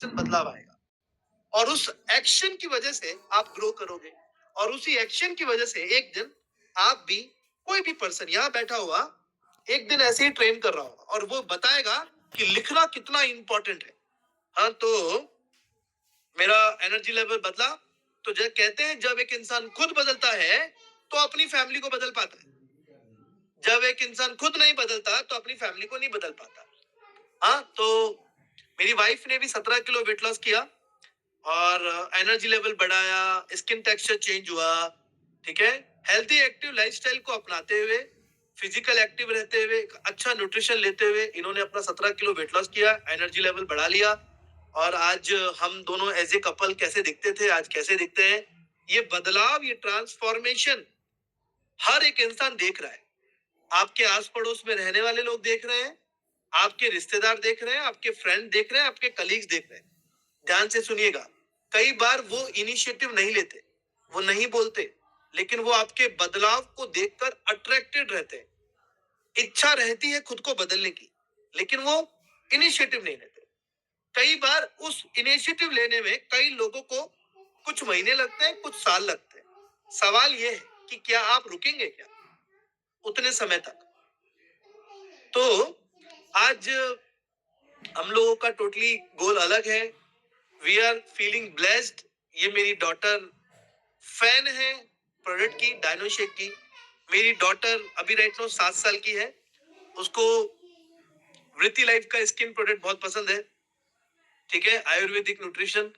बदलाव आएगा और उस एक्शन की वजह से आप ग्रो करोगे और उसी एक्शन की वजह से एक दिन आप भी कोई भी पर्सन यहाँ बैठा हुआ एक दिन ऐसे ही ट्रेन कर रहा होगा और वो बताएगा कि लिखना कितना इंपॉर्टेंट है। हाँ, तो मेरा एनर्जी लेवल बदला। तो जब कहते हैं जब एक इंसान खुद बदलता है तो अपनी फैमिली को बदल पाता है। जब एक इंसान खुद नहीं बदलता तो अपनी फैमिली को नहीं बदल पाता। हाँ, तो मेरी वाइफ ने भी 17 किलो वेट लॉस किया और एनर्जी लेवल बढ़ाया, स्किन टेक्सचर चेंज हुआ। ठीक है, हेल्थी एक्टिव लाइफस्टाइल को अपनाते हुए, फिजिकल एक्टिव रहते हुए, अच्छा न्यूट्रिशन लेते हुए इन्होंने अपना 17 किलो वेट लॉस किया, एनर्जी लेवल बढ़ा लिया और आज हम दोनों एज ए कपल कैसे दिखते थे, आज कैसे दिखते हैं। ये बदलाव, ये ट्रांसफॉर्मेशन हर एक इंसान देख रहा है। आपके आस पड़ोस में रहने वाले लोग देख रहे हैं, आपके रिश्तेदार देख रहे हैं, आपके फ्रेंड देख रहे हैं, आपके कलीग्स देख रहे हैं। ध्यान से सुनिएगा, कई बार वो इनिशिएटिव नहीं लेते, वो नहीं बोलते, लेकिन वो आपके बदलाव को देखकर अट्रैक्टेड रहते हैं। इच्छा रहती है खुद को बदलने की, लेकिन वो इनिशिएटिव नहीं लेते। कई बार उस इनिशिएटिव लेने में कई लोगों को कुछ महीने लगते हैं, कुछ साल लगते हैं। सवाल यह है कि क्या आप रुकेंगे क्या उतने समय तक? तो आज हम लोगों का टोटली गोल अलग है। We are feeling blessed. ये मेरी डॉटर फैन है प्रोडक्ट की, डायनोशेक की। मेरी डॉटर अभी राइट नाउ 7 साल की है। उसको वृत्ति लाइफ का स्किन प्रोडक्ट बहुत पसंद है। ठीक है, Ayurvedic nutrition.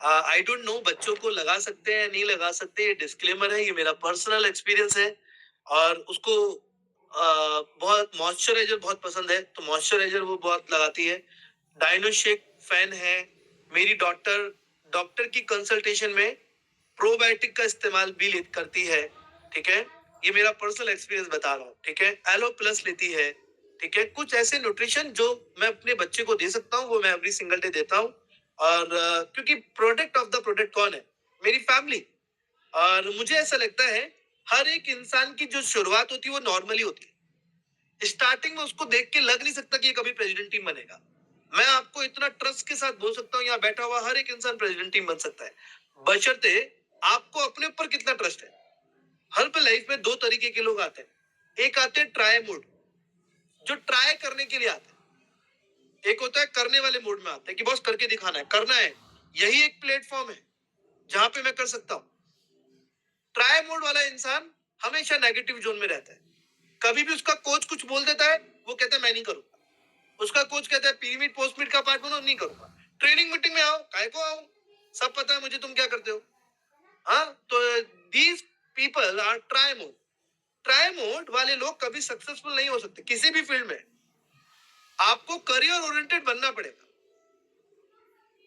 I don't know बच्चों को लगा सकते हैं नहीं लगा सकते, ये डिस्क्लेमर है, ये मेरा पर्सनल एक्सपीरियंस है। और उसको बहुत मॉइस्चराइजर बहुत पसंद है, तो मॉइस्चराइजर वो बहुत लगाती है। डायनोशेक फैन है। मेरी डॉटर डॉक्टर की कंसल्टेशन में प्रोबायोटिक का इस्तेमाल भी करती है। ठीक है, ये मेरा पर्सनल एक्सपीरियंस बता रहा हूँ। ठीक है, एलो प्लस लेती है। ठीक है, कुछ ऐसे न्यूट्रिशन जो मैं अपने बच्चे को दे सकता हूँ वो मैं एवरी सिंगल डे देता हूँ। और क्योंकि प्रोडक्ट ऑफ द प्रोडक्ट कौन है? मेरी फैमिली। और मुझे ऐसा लगता है हर एक इंसान की जो शुरुआत होती है वो नॉर्मली होती है। स्टार्टिंग में उसको देख के लग नहीं सकता कि ये कभी प्रेसिडेंट टीम बनेगा। मैं आपको इतना ट्रस्ट के साथ बोल सकता हूँ, यहाँ बैठा हुआ हर एक इंसान प्रेसिडेंट टीम बन सकता है, बशर्ते आपको अपने ऊपर कितना ट्रस्ट है। हर पे लाइफ में दो तरीके के लोग आते हैं। एक आते हैं ट्राई मोड, जो ट्राई करने के लिए आते हैं। एक होता है करने वाले मोड में आते हैं कि बॉस करके दिखाना है, करना है। यही एक प्लेटफॉर्म है जहां पे मैं कर सकता हूँ। ट्राई मोड वाला इंसान हमेशा नेगेटिव जोन में रहता है। कभी भी उसका कोच कुछ बोल देता है, वो कहता है मैं नहीं करूंगा। उसका कोच कहता है पीरियड पोस्ट मीट का पार्ट बनो, नहीं करूंगा। ट्रेनिंग मीटिंग में आओ, काय को आओ, सब पता है मुझे तुम क्या करते हो। हाँ, तो these people are try mode. Try mode वाले लोग कभी सक्सेसफुल नहीं हो सकते किसी भी फील्ड में। आपको करियर ओरिएंटेड बनना पड़ेगा।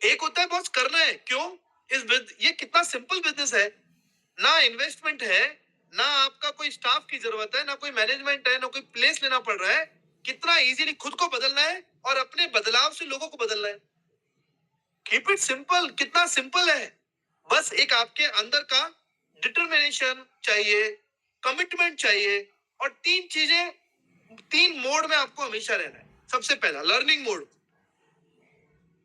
एक होता है बॉस करना है, क्यों? ये कितना सिंपल बिजनेस है, ना इन्वेस्टमेंट है, ना आपका कोई स्टाफ की जरूरत है, ना कोई मैनेजमेंट है, ना कोई प्लेस लेना पड़ रहा है। कितना इजीली खुद को बदलना है और अपने बदलाव से लोगों को बदलना है। Keep it simple. कितना सिंपल है, बस एक आपके अंदर का डिटर्मिनेशन चाहिए, कमिटमेंट चाहिए और तीन चीजें, तीन मोड में आपको हमेशा रहना है। सबसे पहला लर्निंग मोड।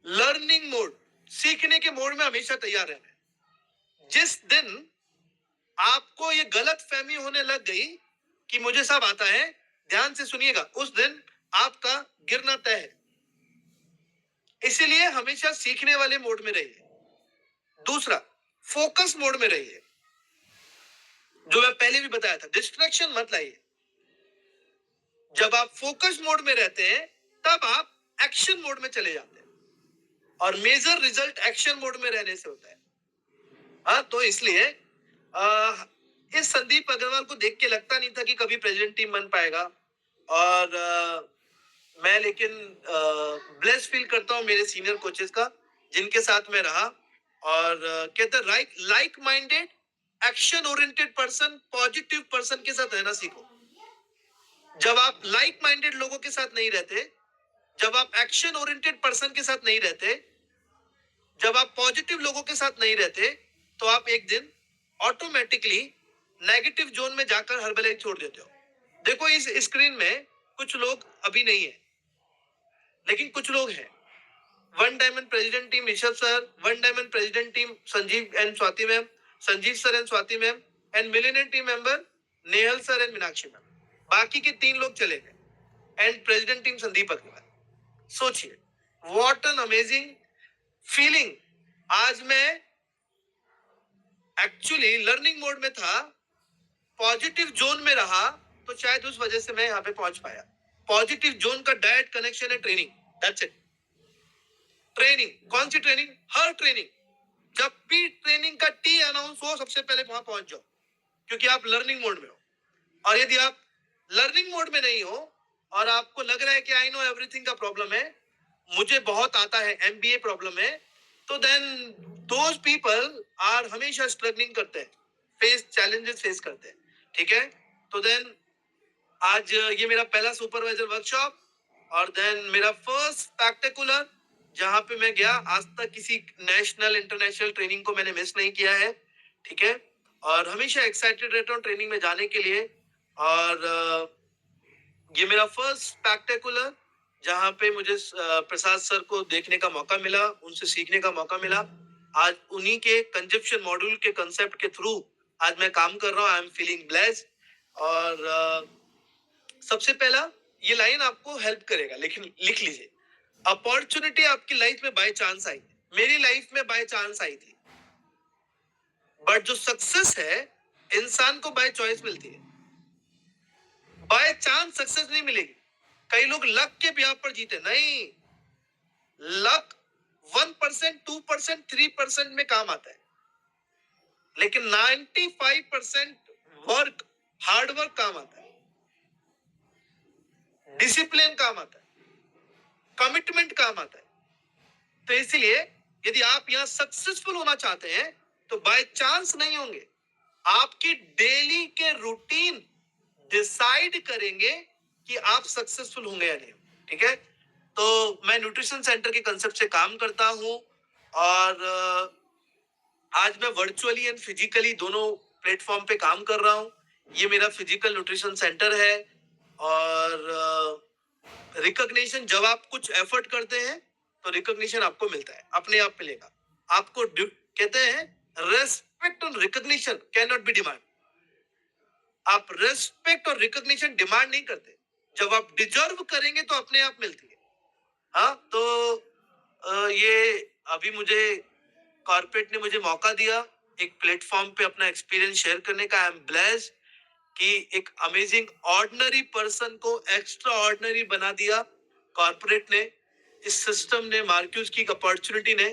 लर्निंग मोड, सीखने के मोड में हमेशा तैयार रहना है। जिस दिन आपको ये गलत फहमी होने लग गई कि मुझे सब आता है, ध्यान से सुनिएगा, उस दिन आपका गिरना तय है। इसीलिए हमेशा सीखने वाले मोड में रहिए। दूसरा, फोकस मोड में रहिए। जो मैं पहले भी बताया था, डिस्ट्रैक्शन मत लाइए। जब आप फोकस मोड में रहते हैं तब आप एक्शन मोड में चले जाते हैं और मेजर रिजल्ट एक्शन मोड में रहने से होता है। हाँ, तो इसलिए इस संदीप अग्रवाल को देख के लगता नहीं था कि कभी प्रेसिडेंट टीम बन पाएगा। और मैं लेकिन ब्लेस फील करता हूँ मेरे सीनियर कोचेस का, जिनके साथ मैं रहा। और कहते like minded, action oriented person, positive person के साथ रहना सीखो। जब आप लाइक माइंडेड लोगों के साथ नहीं रहते, जब आप एक्शन ओरिएंटेड पर्सन के साथ नहीं रहते, जब आप पॉजिटिव लोगों के साथ नहीं रहते, तो आप एक दिन ऑटोमेटिकली नेगेटिव जोन में जाकर हर्बल छोड़ देते हो। देखो इस स्क्रीन में कुछ लोग अभी नहीं है, लेकिन कुछ लोग हैं। One diamond president team Rishabh sir, one diamond president team Sanjeev and Swati ma'am, Sanjeev sir and Swati ma'am, and millionaire team member Nehal sir and Meenakshi ma'am. बाकी के 3 लोग चले गए and president team Sandeep Agarwal. सोचिए व्हाट एन अमेजिंग फीलिंग। आज मैं एक्चुअली लर्निंग मोड में था, पॉजिटिव जोन में रहा, तो शायद उस वजह से मैं यहाँ पे पहुंच पाया। पॉजिटिव जोन का डायरेक्ट कनेक्शन है ट्रेनिंग, दैट्स इट। ट्रेनिंग, कौन सी ट्रेनिंग? Her training. जब भी ट्रेनिंग का टी अनाउंस हो सबसे पहले वहां पहुंच जाओ, क्योंकि आप लर्निंग मोड में हो। और यदि आप लर्निंग मोड में नहीं हो और आपको लग रहा है कि आई नो एवरीथिंग का प्रॉब्लम है, मुझे बहुत आता है, एमबीए प्रॉब्लम है, तो देन दोज पीपल आर हमेशा स्ट्रगलिंग करते हैं, फेस चैलेंजेस फेस करते हैं। ठीक है, तो देन आज ये मेरा पहला सुपरवाइजर वर्कशॉप और देन मेरा फर्स्ट स्पेक्टेकुलर, जहां पे मैं गया। आज तक किसी नेशनल इंटरनेशनल ट्रेनिंग को मैंने मिस नहीं किया है। ठीक है, और हमेशा एक्साइटेड रहता हूँ ट्रेनिंग में जाने के लिए। और ये मेरा फर्स्ट स्पेक्टेकुलर, जहां पे मुझे प्रसाद सर को देखने का मौका मिला, उनसे सीखने का मौका मिला। आज उन्हीं के कंजप्शन मॉड्यूल के कंसेप्ट के थ्रू आज मैं काम कर रहा हूँ। I am feeling blessed. और सबसे पहला ये लाइन आपको हेल्प करेगा, लेकिन लिख लीजिए। अपॉर्चुनिटी आपकी लाइफ में बाय चांस आई, मेरी लाइफ में बाय चांस आई थी, बट जो सक्सेस है इंसान को बाय चॉइस मिलती है। बाय चांस सक्सेस नहीं मिलेगी। कई लोग लक के ब्याह पर जीते, नहीं। लक 1%, 2%, 3% में काम आता है, लेकिन 95% वर्क, हार्ड वर्क काम आता है, डिसिप्लिन काम आता है, कमिटमेंट काम आता है। तो इसलिए यदि आप यहां सक्सेसफुल होना चाहते हैं तो बाय चांस नहीं होंगे, आपकी डेली के रूटीन डिसाइड करेंगे कि आप सक्सेसफुल होंगे या नहीं। ठीक है, तो मैं न्यूट्रिशन सेंटर के कंसेप्ट से काम करता हूं और आज मैं वर्चुअली एंड फिजिकली दोनों प्लेटफॉर्म पे काम कर रहा हूं। ये मेरा फिजिकल न्यूट्रिशन सेंटर है। और रिकॉग्निशन, जब आप कुछ एफर्ट करते हैं तो रिकॉग्निशन आपको मिलता है, अपने आप मिलेगा आपको। कहते हैं रेस्पेक्ट और recognition can not be demand. आप रेस्पेक्ट और रिकॉग्निशन डिमांड नहीं करते, जब आप डिजर्व करेंगे तो अपने आप मिलती है। हाँ, तो ये अभी मुझे कॉर्पोरेट ने मुझे मौका दिया एक प्लेटफॉर्म पे अपना एक्सपीरियंस शेयर करने का। आई एम ब्लेस्ड कि एक अमेजिंग ऑर्डिनरी पर्सन को एक्स्ट्रा ऑर्डिनरी बना दिया कॉर्पोरेट ने, इस सिस्टम ने, मार्क्यूज की अपॉर्चुनिटी ने।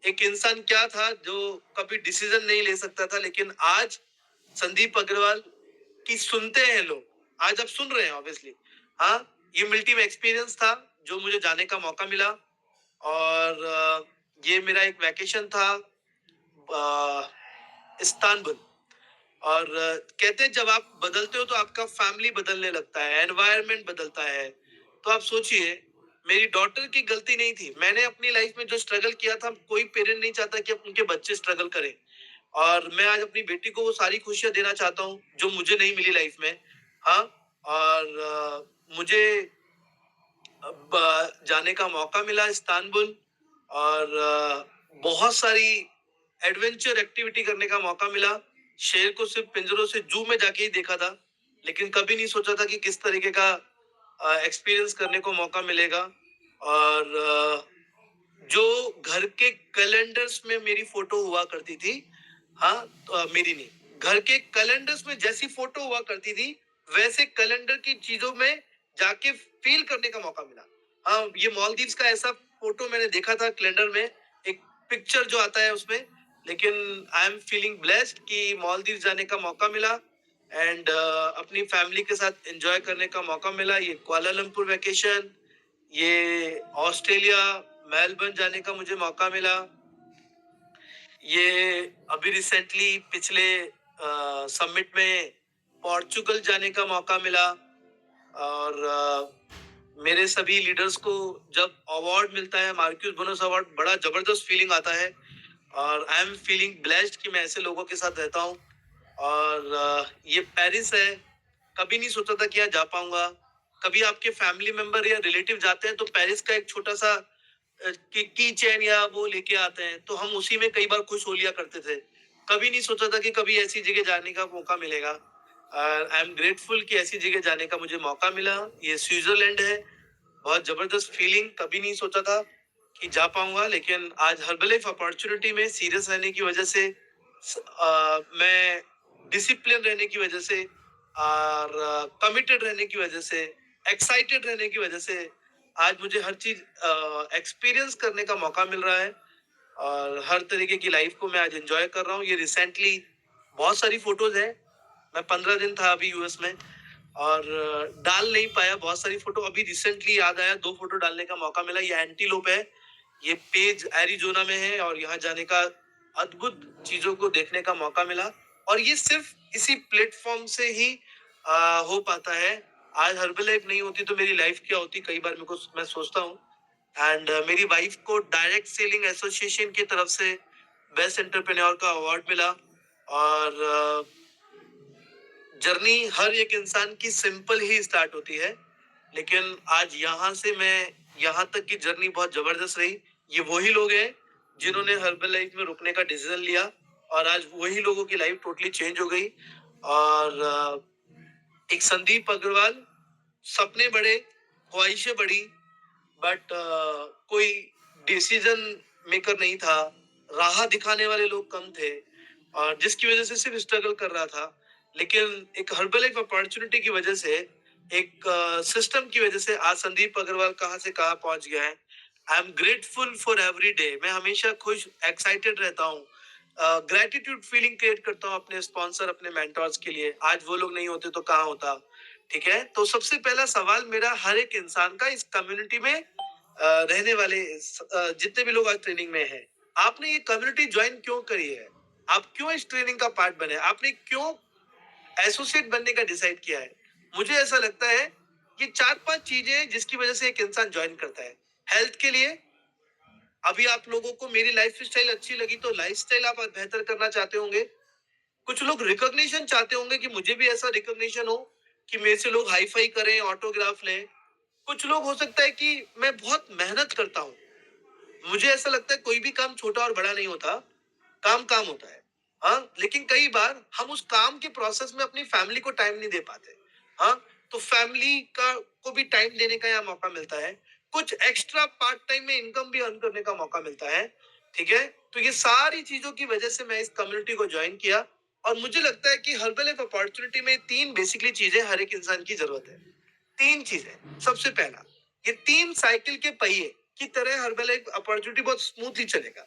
एक इंसान क्या था जो कभी डिसीजन नहीं ले सकता था, लेकिन आज संदीप अग्रवाल की सुनते हैं लोग। आज आप सुन रहे हैं ऑब्वियसली। हाँ, ये मिल्टी में एक्सपीरियंस था जो मुझे जाने का मौका मिला। और ये मेरा एक वैकेशन था इस्तांबुल। और कहते हैं जब आप बदलते हो तो आपका फैमिली बदलने लगता है, एनवायरनमेंट बदलता है। तो आप सोचिए, मेरी डॉटर की गलती नहीं थी। मैंने अपनी लाइफ में जो स्ट्रगल किया था, कोई पेरेंट नहीं चाहता कि उनके बच्चे स्ट्रगल करें। और मैं आज अपनी बेटी को वो सारी खुशियां देना चाहता हूँ जो मुझे नहीं मिली लाइफ में। हाँ, और मुझे अब जाने का मौका मिला इस्तांबुल। और बहुत सारी एडवेंचर एक्टिविटी करने का मौका मिला। शेर को सिर्फ पिंजरों से जू में जाके ही देखा था, लेकिन कभी नहीं सोचा था कि किस तरीके का एक्सपीरियंस करने को मौका मिलेगा। और जो घर के कैलेंडर्स में मेरी फोटो हुआ करती थी, हाँ, तो मेरी नहीं, घर के कैलेंडर्स में जैसी फोटो हुआ करती थी वैसे कैलेंडर की चीजों में जाके फील करने का मौका मिला। हाँ, ये मालदीव्स का ऐसा फोटो मैंने देखा था कैलेंडर में, एक पिक्चर जो आता है उसमें। लेकिन आई एम फीलिंग ब्लेस्ड कि मालदीव्स जाने का मौका मिला एंड अपनी फैमिली के साथ एंजॉय करने का मौका मिला। ये कुआलालंपुर वैकेशन, ये ऑस्ट्रेलिया मेलबर्न जाने का मुझे मौका मिला। ये अभी रिसेंटली पिछले समिट में पोर्चुगल जाने का मौका मिला। और मेरे सभी लीडर्स को जब अवार्ड मिलता है, मार्क्यूस बोनस अवार्ड, बड़ा जबरदस्त फीलिंग आता है। और आई एम फीलिंग ब्लेस्ड कि मैं ऐसे लोगों के साथ रहता हूँ। और ये पेरिस है, कभी नहीं सोचा था कि यहाँ जा पाऊंगा। कभी आपके फैमिली मेंबर या रिलेटिव जाते हैं तो पेरिस का एक छोटा सा की चैन या वो लेके आते हैं, तो हम उसी में कई बार खुश हो लिया करते थे। कभी नहीं सोचा था कि कभी ऐसी जगह जाने का मौका मिलेगा। आई एम ग्रेटफुल कि ऐसी जगह जाने का मुझे मौका मिला। ये स्विट्जरलैंड है। बहुत जबरदस्त फीलिंग, कभी नहीं सोचा था कि जा पाऊंगा, लेकिन आज हर्बलाइफ अपॉर्चुनिटी में सीरियस रहने की वजह से, मैं डिसिप्लिन रहने की वजह से और कमिटेड रहने की वजह से, एक्साइटेड रहने की वजह से आज मुझे हर चीज एक्सपीरियंस करने का मौका मिल रहा है और हर तरीके की लाइफ को मैं आज एंजॉय कर रहा हूँ। ये रिसेंटली बहुत सारी फोटोज है। मैं 15 दिन था अभी यूएस में और डाल नहीं पाया बहुत सारी फोटो। अभी रिसेंटली याद आया, 2 फोटो डालने का मौका मिला। ये एंटीलोप है, ये पेज एरिजोना में है और यहाँ जाने का अद्भुत चीजों को देखने का मौका मिला और ये सिर्फ इसी प्लेटफॉर्म से ही हो पाता है। आज हर्बलाइफ नहीं होती तो मेरी लाइफ क्या होती, कई बार मैं सोचता हूँ। एंड मेरी वाइफ को डायरेक्ट सेलिंग एसोसिएशन की तरफ से बेस्ट एंटरप्रेन्योर का अवार्ड मिला और जर्नी हर एक इंसान की सिंपल ही स्टार्ट होती है, लेकिन आज यहाँ से मैं यहाँ तक की जर्नी बहुत जबरदस्त रही। ये वही लोग हैं जिन्होंने हर्बल लाइफ में रुकने का डिसीजन लिया और आज वही लोगों की लाइफ टोटली चेंज हो गई। और एक संदीप अग्रवाल, सपने बड़े, ख्वाहिशें बड़ी, बट कोई डिसीजन मेकर नहीं था। राह दिखाने वाले लोग कम थे और जिसकी वजह से सिर्फ स्ट्रगल कर रहा था। लेकिन एक हर्बलाइफ अपॉर्चुनिटी की वजह से, एक सिस्टम की वजह से आज संदीप अग्रवाल कहाँ से कहाँ पहुंच गया है। I am grateful for every day. मैं हमेशा खुश, एक्साइटेड रहता हूँ। ग्रेटिट्यूड फीलिंग क्रिएट करता हूँ अपने स्पॉन्सर, अपने मेंटोर्स के लिए। आज वो लोग नहीं होते तो कहाँ होता। ठीक है, तो सबसे पहला सवाल मेरा हर एक इंसान का, इस कम्युनिटी में रहने वाले जितने भी लोग आज ट्रेनिंग में हैं, आपने ये कम्युनिटी ज्वाइन क्यों करी है? आप क्यों इस ट्रेनिंग का पार्ट बने? आपने क्यों एसोसिएट बनने का डिसाइड किया है? मुझे ऐसा लगता है कि 4-5 चीजें हैं जिसकी वजह से एक इंसान ज्वाइन करता है। हेल्थ के लिए, अभी आप लोगों को मेरी लाइफ स्टाइल अच्छी लगी तो लाइफ स्टाइल आप बेहतर करना चाहते होंगे। कुछ लोग रिकॉग्निशन चाहते होंगे कि मुझे भी ऐसा रिकॉग्निशन हो कि मेरे से लोग हाई फाई करें, ऑटोग्राफ लें। कुछ लोग हो सकता है कि मैं बहुत मेहनत करता हूँ। मुझे ऐसा लगता है कोई भी काम छोटा और बड़ा नहीं होता, काम काम होता है। हाँ, लेकिन कई बार हम उस काम के प्रोसेस में अपनी फैमिली को टाइम नहीं दे पाते। हाँ, तो फैमिली का को भी टाइम देने का यहाँ मौका मिलता है। कुछ एक्स्ट्रा पार्ट टाइम में इनकम भी अर्न करने का मौका मिलता है। ठीक है, तो ये सारी चीजों की वजह से मैं इस कम्युनिटी को ज्वाइन किया और मुझे लगता है कि हर्बलाइफ अपॉर्चुनिटी में 3 बेसिकली चीजें हर एक इंसान की जरूरत है। 3 चीजें। सबसे पहला, ये 3 साइकिल के पहिए की तरह हर्बलाइफ अपॉर्चुनिटी बहुत स्मूथली चलेगा।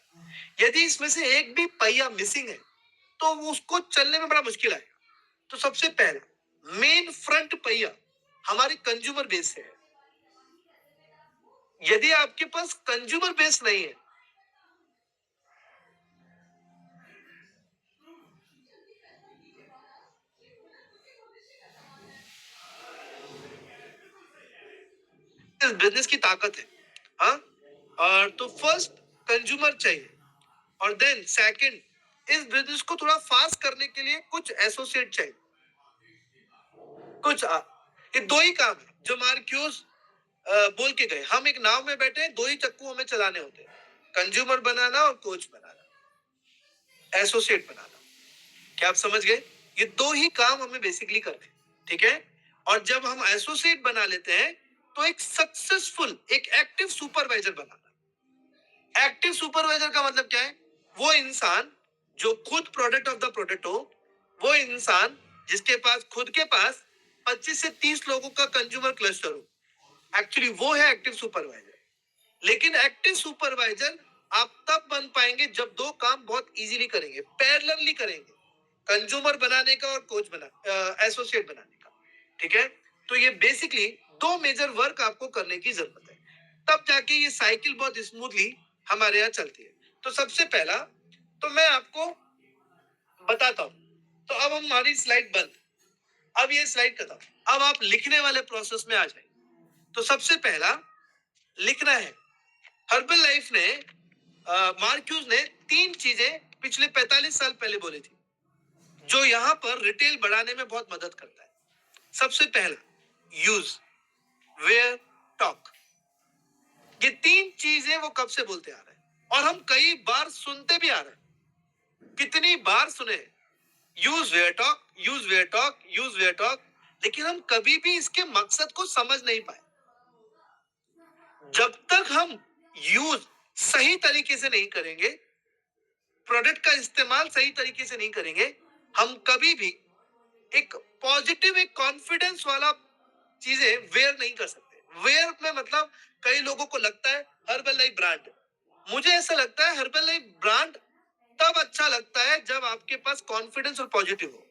यदि इसमें से एक भी पहिया मिसिंग है तो उसको चलने में बड़ा मुश्किल आएगा। तो सबसे पहला मेन फ्रंट पहिया हमारी कंज्यूमर बेस है। यदि आपके पास कंज्यूमर बेस नहीं है, इस बिजनेस की ताकत है। हाँ, और तो फर्स्ट कंज्यूमर चाहिए और देन सेकंड, इस बिजनेस को थोड़ा फास्ट करने के लिए कुछ एसोसिएट चाहिए। कुछ ये 2 ही काम है जो मार्क्यूस बोल के गए। हम एक नाव में बैठे हैं, 2 ही चक्कू हमें चलाने होते हैं, कंज्यूमर बनाना और कोच बनाना, एसोसिएट बनाना। क्या आप समझ गए? ये 2 ही काम हमें बेसिकली करते हैं। ठीक है, और जब हम एसोसिएट बना लेते हैं तो एक सक्सेसफुल, एक एक्टिव सुपरवाइजर बनाना। एक्टिव सुपरवाइजर का मतलब क्या है? वो इंसान जो खुद प्रोडक्ट ऑफ द प्रोडक्ट हो, वो इंसान जिसके पास खुद के पास 25 से 30 लोगों का कंज्यूमर क्लस्टर हो, एक्चुअली वो है एक्टिव सुपरवाइजर। लेकिन एक्टिव सुपरवाइजर आप तब बन पाएंगे जब 2 काम बहुत इजीली करेंगे, पैरेलली करेंगे, कंज्यूमर बनाने का और कोच बना एसोसिएट बनाने का। ठीक है, तो ये बेसिकली 2 मेजर वर्क आपको करने की जरूरत है, तब जाके ये साइकिल बहुत स्मूथली हमारे यहाँ चलती है। तो सबसे पहला तो मैं आपको बताता हूं। तो अब हमारी स्लाइड बंद, अब ये स्लाइड खत्म। अब आप लिखने वाले प्रोसेस में आ जाए। तो सबसे पहला लिखना है। हर्बल लाइफ ने, मार्क्यूज ने 3 चीजें पिछले 45 साल पहले बोली थी जो यहाँ पर रिटेल बढ़ाने में बहुत मदद करता है। सबसे पहला, यूज, वेयर, टॉक। ये 3 चीजें वो कब से बोलते आ रहे हैं और हम कई बार सुनते भी आ रहे हैं। कितनी बार सुने, use where talk, use where talk, use where talk, लेकिन हम कभी भी इसके मकसद को समझ नहीं पाए। जब तक हम यूज सही तरीके से नहीं करेंगे, प्रोडक्ट का इस्तेमाल सही तरीके से नहीं करेंगे, हम कभी भी एक पॉजिटिव, एक कॉन्फिडेंस वाला चीजें वेयर नहीं कर सकते। वेयर में मतलब कई लोगों को लगता है हर्बल लाइफ ब्रांड, मुझे ऐसा लगता है हर्बल लाइफ ब्रांड तब अच्छा लगता है जब आपके पास कॉन्फिडेंस और पॉजिटिव हो,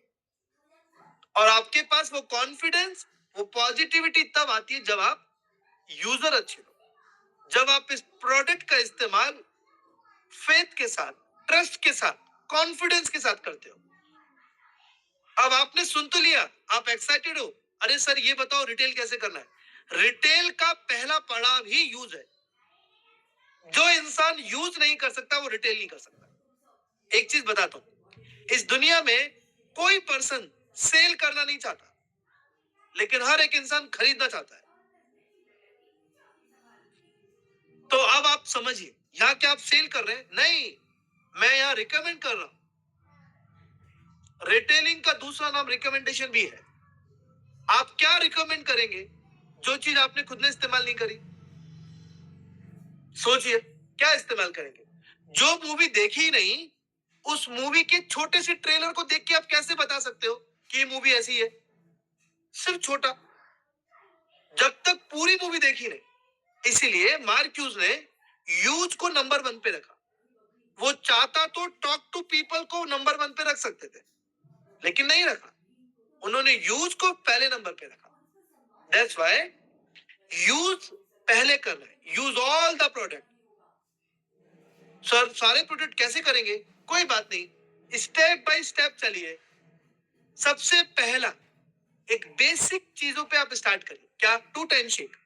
और आपके पास वो कॉन्फिडेंस, वो पॉजिटिविटी तब आती है जब आप यूजर अच्छे हो, जब आप इस प्रोडक्ट का इस्तेमाल फेथ के साथ, ट्रस्ट के साथ, कॉन्फिडेंस के साथ करते हो। अब आपने सुन तो लिया, आप एक्साइटेड हो, अरे सर ये बताओ रिटेल कैसे करना है। रिटेल का पहला पड़ाव ही यूज है। जो इंसान यूज नहीं कर सकता वो रिटेल नहीं कर सकता। एक चीज बताता हूं, इस दुनिया में कोई पर्सन सेल करना नहीं चाहता, लेकिन हर एक इंसान खरीदना चाहता है। तो अब आप समझिए, यहां क्या आप सेल कर रहे हैं? नहीं, मैं यहां रिकमेंड कर रहा हूं। रिटेलिंग का दूसरा नाम रिकमेंडेशन भी है। आप क्या रिकमेंड करेंगे जो चीज आपने खुद ने इस्तेमाल नहीं करी? सोचिए, क्या इस्तेमाल करेंगे? जो मूवी देखी ही नहीं, उस मूवी के छोटे से ट्रेलर को देख के आप कैसे बता सकते हो कि ये मूवी ऐसी है? सिर्फ छोटा, जब तक पूरी मूवी देखी नहीं। इसीलिए मार्क्यूज ने यूज को नंबर 1 पे रखा। वो चाहता तो टॉक टू पीपल को नंबर 1 पे रख सकते थे, लेकिन नहीं रखा। उन्होंने यूज को पहले नंबर पे रखा। दैट्स व्हाई यूज पहले करना है। Use all the product. Sir सारे प्रोडक्ट कैसे करेंगे? कोई बात नहीं, स्टेप बाय स्टेप चलिए। सबसे पहला एक बेसिक चीजों पे आप स्टार्ट करिए। क्या? 2 टाइम शेक।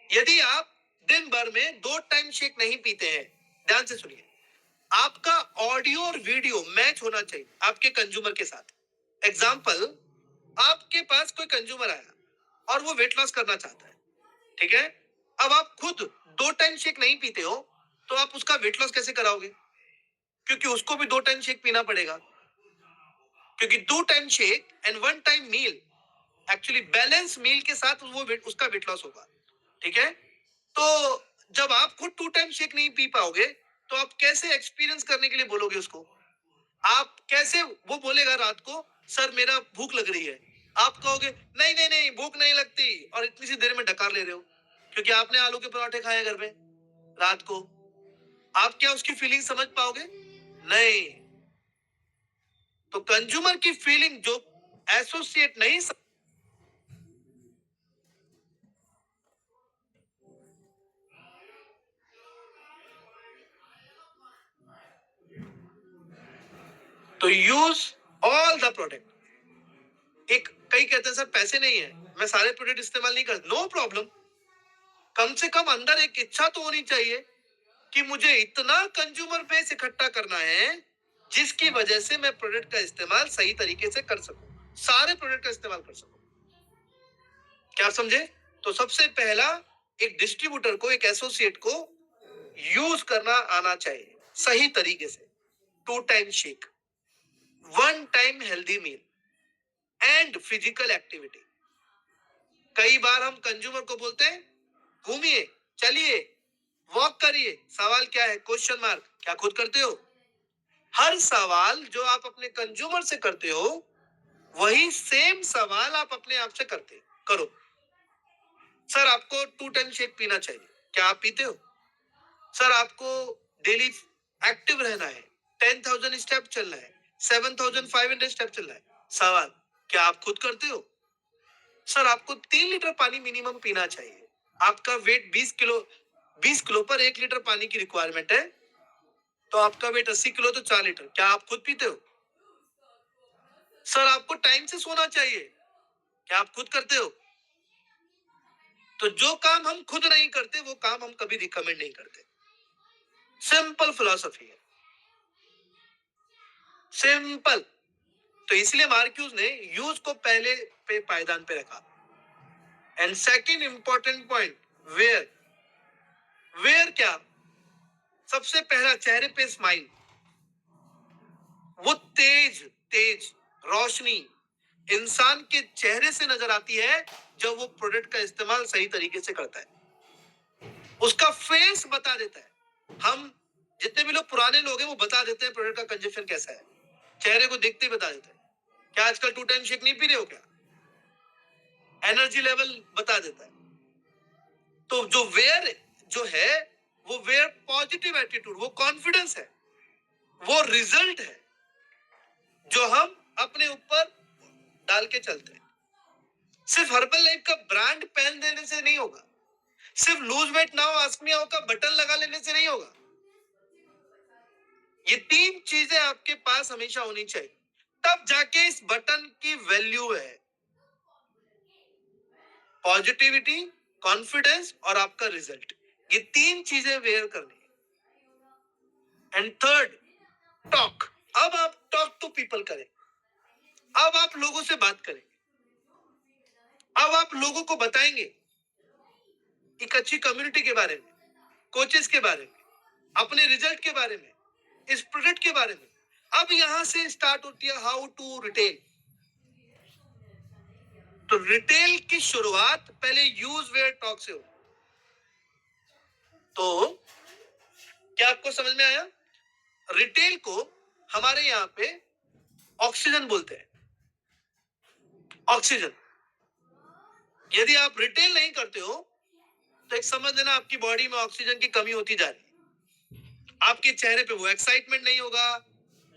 यदि आप दिन भर में 2 टाइम शेक नहीं पीते हैं, ध्यान से सुनिए, आपका ऑडियो और वीडियो मैच होना चाहिए आपके कंज्यूमर के साथ। एग्जाम्पल, आपके पास कोई कंज्यूमर आया और वो वेट लॉस करना चाहता है, ठीक है? अब आप खुद 2 टाइम शेक नहीं पीते हो, तो आप उसका वेट लॉस कैसे कराओगे? क्योंकि उसको भी 2 टाइम शेक पीना पड़ेगा, क्योंकि 2 time shake and 1 time meal, actually balance meal के साथ उसका वेट लॉस होगा, ठीक है? तो जब आप खुद 2 टाइम शेक नहीं पी पाओगे, तो आप कैसे एक्सपीरियंस करने के लिए बोलोगे उसको? आप कैसे, वो बोलेगा रात को सर मेरा भूख लग रही है, आप कहोगे नहीं नहीं नहीं भूख नहीं लगती, और इतनी सी देर में डकार ले रहे हो क्योंकि आपने आलू के पराठे खाए घर में रात को। आप क्या उसकी फीलिंग समझ पाओगे? नहीं। तो कंज्यूमर की फीलिंग जो एसोसिएट नहीं तो यूज ऑल द प्रोडक्ट। एक कई कहते हैं सर पैसे नहीं है, मैं सारे प्रोडक्ट इस्तेमाल नहीं कर, नो प्रॉब्लम। कम से कम अंदर एक इच्छा तो होनी चाहिए कि मुझे इतना कंज्यूमर बेस इकट्ठा करना है जिसकी वजह से मैं प्रोडक्ट का इस्तेमाल सही तरीके से कर सकूं, सारे प्रोडक्ट का इस्तेमाल कर सकूं। क्या समझे? तो सबसे पहला, एक डिस्ट्रीब्यूटर को, एक एसोसिएट को यूज करना आना चाहिए सही तरीके से। 2 time shake, 1 time healthy meal and physical activity. कई बार हम कंज्यूमर को बोलते हैं घूमिए, चलिए, वॉक करिए। सवाल क्या है? Question mark. क्या खुद करते हो? हर सवाल जो आप अपने कंज्यूमर से करते हो, वही सेम सवाल आप अपने आप से करते करो। सर आपको 2 टाइम शेक पीना चाहिए, क्या आप पीते हो? सर आपको डेली एक्टिव रहना है, 10,000 स्टेप चलना है, 7,500 स्टेप चलना है, सवाल क्या आप खुद करते हो? सर आपको 3 लीटर पानी मिनिमम पीना चाहिए, आपका वेट 20 किलो पर 1 लीटर पानी की रिक्वायरमेंट है, तो आपका वेट 80 किलो तो 4 लीटर, क्या आप खुद पीते हो? सर आपको टाइम से सोना चाहिए, क्या आप खुद करते हो? तो जो काम हम खुद नहीं करते वो काम हम कभी रिकमेंड नहीं करते। सिंपल फिलॉसफी है, सिंपल। तो इसलिए मार्क्यूज ने यूज को पहले पे पायदान पे रखा। And second important point, where, where क्या? सबसे पहला चेहरे पे स्माइल, वो तेज तेज रोशनी इंसान के चेहरे से नजर आती है जब वो प्रोडक्ट का इस्तेमाल सही तरीके से करता है। उसका फेस बता देता है। हम जितने भी लोग पुराने लोग हैं वो बता देते हैं प्रोडक्ट का कंजप्शन कैसा है, चेहरे को देखते ही बता देते हैं। क्या आजकल 2 टाइम शेक नहीं पी रहे हो क्या? एनर्जी लेवल बता देता है। तो जो वेयर जो है वो वेयर पॉजिटिव एटीट्यूड, वो कॉन्फिडेंस है, वो रिजल्ट है जो हम अपने ऊपर डाल के चलते हैं। सिर्फ हर्बल लाइफ का ब्रांड पहन देने से नहीं होगा, सिर्फ lose weight now ask me how का बटन लगा लेने से नहीं होगा। ये 3 चीजें आपके पास हमेशा होनी चाहिए, तब जाके इस बटन की वैल्यू है। पॉजिटिविटी, कॉन्फिडेंस और आपका रिजल्ट, ये 3 चीजें वेयर करनी है। And third, talk. अब आप टॉक टू पीपल करें, अब आप लोगों से बात करें, अब आप लोगों को बताएंगे एक अच्छी कम्युनिटी के बारे में, कोचेस के बारे में, अपने रिजल्ट के बारे में, इस प्रोडक्ट के बारे में। अब यहां से स्टार्ट होती है हाउ टू रिटेल। तो रिटेल की शुरुआत पहले यूज वेयर टॉक से हो। तो क्या आपको समझ में आया? रिटेल को हमारे यहां पे ऑक्सीजन बोलते हैं। ऑक्सीजन, यदि आप रिटेल नहीं करते हो तो एक समझ लेना आपकी बॉडी में ऑक्सीजन की कमी होती जा रही है। आपके चेहरे पे वो एक्साइटमेंट नहीं होगा,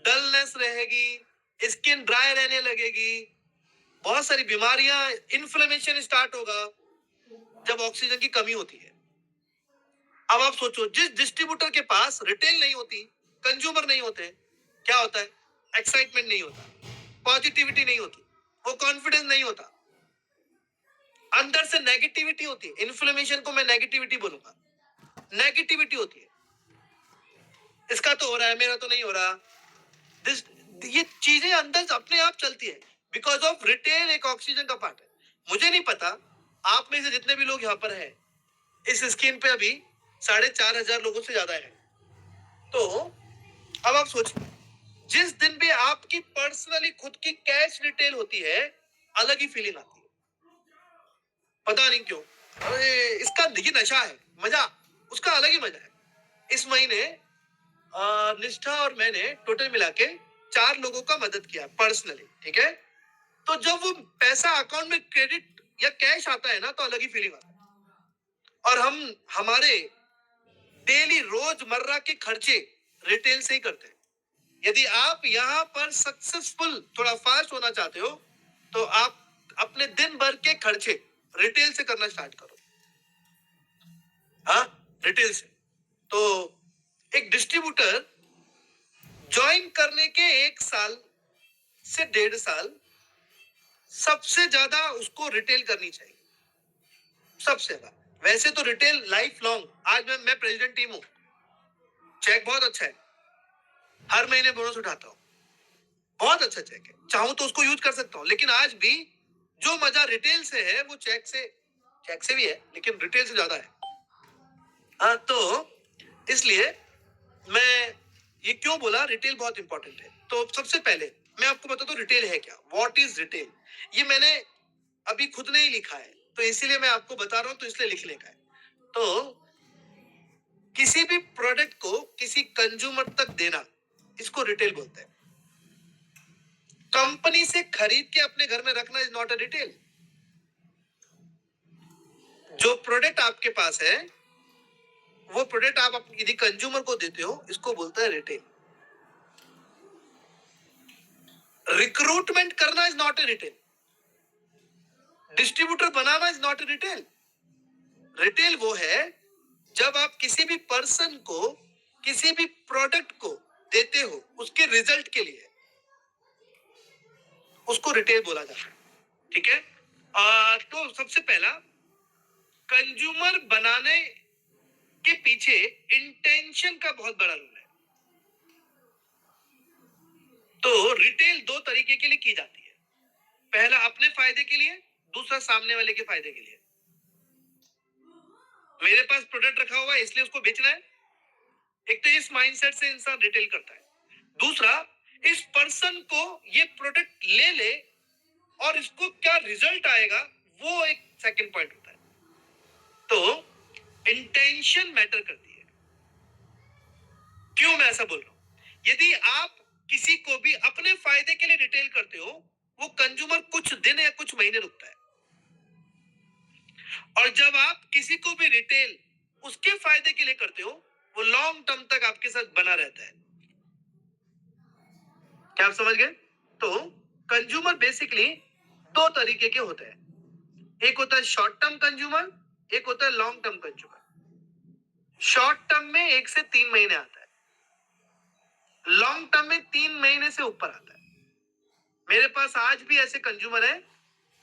डलनेस रहेगी, स्किन ड्राई रहने लगेगी, बहुत सारी बीमारियां, इन्फ्लेमेशन स्टार्ट होगा जब ऑक्सीजन की कमी होती है। अब आप सोचो, जिस डिस्ट्रीब्यूटर के पास रिटेल नहीं होती, कंज्यूमर नहीं होते, क्या होता है? एक्साइटमेंट नहीं होता, पॉजिटिविटी नहीं होती, वो कॉन्फिडेंस नहीं होता, अंदर से नेगेटिविटी होती है। इन्फ्लेमेशन को मैं नेगेटिविटी बोलूंगा, नेगेटिविटी होती है। इसका तो हो रहा है, मेरा तो नहीं हो रहा। ये चीजें अंदर अपने आप चलती है बिकॉज ऑफ रिटेल। एक ऑक्सीजन का पार्ट है। मुझे नहीं पता आप में से जितने भी लोग यहाँ पर हैं, इस स्क्रीन पे अभी 4,500 लोगों से ज्यादा है। तो अब आप सोचिए, जिस दिन भी आपकी पर्सनली खुद की कैश रिटेल होती है, अलग ही फीलिंग आती है। पता नहीं क्यों, अरे इसका ये नशा है, मजा उसका अलग ही मजा है। इस महीने निष्ठा और मैंने टोटल मिला के 4 लोगों का मदद किया पर्सनली, ठीक है? तो जब वो पैसा अकाउंट में क्रेडिट या कैश आता है ना, तो अलग ही फीलिंग आता है। और हम हमारे डेली रोजमर्रा के खर्चे रिटेल से ही करते हैं। यदि आप यहाँ पर सक्सेसफुल थोड़ा फास्ट होना चाहते हो तो आप अपने दिन भर के खर्चे रिटेल से करना स्टार्ट करो। हाँ, रिटेल से। तो एक डिस्ट्रीब्यूटर ज्वाइन करने के 1 साल से 1.5 साल सबसे ज्यादा उसको रिटेल करनी चाहिए, सबसे ज्यादा। वैसे तो रिटेल लाइफ लॉन्ग, आज मैं प्रेसिडेंट टीम हूं, चेक बहुत अच्छा है, हर महीने बोनस उठाता हूं, बहुत अच्छा चेक है, चाहूं तो उसको यूज कर सकता हूं। लेकिन आज भी जो मजा रिटेल से है वो चेक से भी है, लेकिन रिटेल से ज्यादा है। हाँ, तो इसलिए मैं ये क्यों बोला रिटेल बहुत इंपॉर्टेंट है। तो सबसे पहले मैं आपको बताता हूँ रिटेल है क्या, व्हाट इज रिटेल। ये मैंने अभी खुद नहीं लिखा है, तो इसीलिए मैं आपको बता रहा हूं, तो इसलिए लिख लेगा है। तो किसी भी प्रोडक्ट को किसी कंज्यूमर तक देना, इसको रिटेल बोलते हैं। कंपनी से खरीद के अपने घर में रखना इज नॉट अ रिटेल। जो प्रोडक्ट आपके पास है वो प्रोडक्ट आप यदि कंज्यूमर को देते हो, इसको बोलता है रिटेल। रिक्रूटमेंट करना is not a retail. Distributor banana is not a retail. Retail वो है जब आप किसी भी पर्सन को किसी भी प्रोडक्ट को देते हो उसके रिजल्ट के लिए, उसको रिटेल बोला जाता है, ठीक है? तो सबसे पहला, कंज्यूमर बनाने के पीछे इंटेंशन का बहुत बड़ा रोल है। तो रिटेल 2 तरीके के लिए की जाती है, पहला अपने फायदे के लिए, दूसरा सामने वाले के फायदे के लिए। मेरे पास प्रोडक्ट रखा हुआ है इसलिए उसको बेचना है। एक तो इस माइंडसेट से इंसान रिटेल करता है। दूसरा, इस पर्सन को ये प्रोडक्ट ले ले और इसको क्या रिजल्ट आएगा वो एक सेकंड पॉइंट होता है। तो इंटेंशन मैटर करती है। क्यों मैं ऐसा बोल रहा हूं? यदि आप किसी को भी अपने फायदे के लिए रिटेल करते हो, वो कंज्यूमर कुछ दिन या कुछ महीने रुकता है। और जब आप किसी को भी रिटेल उसके फायदे के लिए करते हो, वो लॉन्ग टर्म तक आपके साथ बना रहता है। क्या आप समझ गए? तो कंज्यूमर बेसिकली दो तरीके के होते हैं। एक होता है शॉर्ट टर्म कंज्यूमर, एक होता है long term consumer. Short term में 1 से 3 महीने आता है, लॉन्ग टर्म में 3 महीने से ऊपर आता है। मेरे पास आज भी ऐसे कंज्यूमर हैं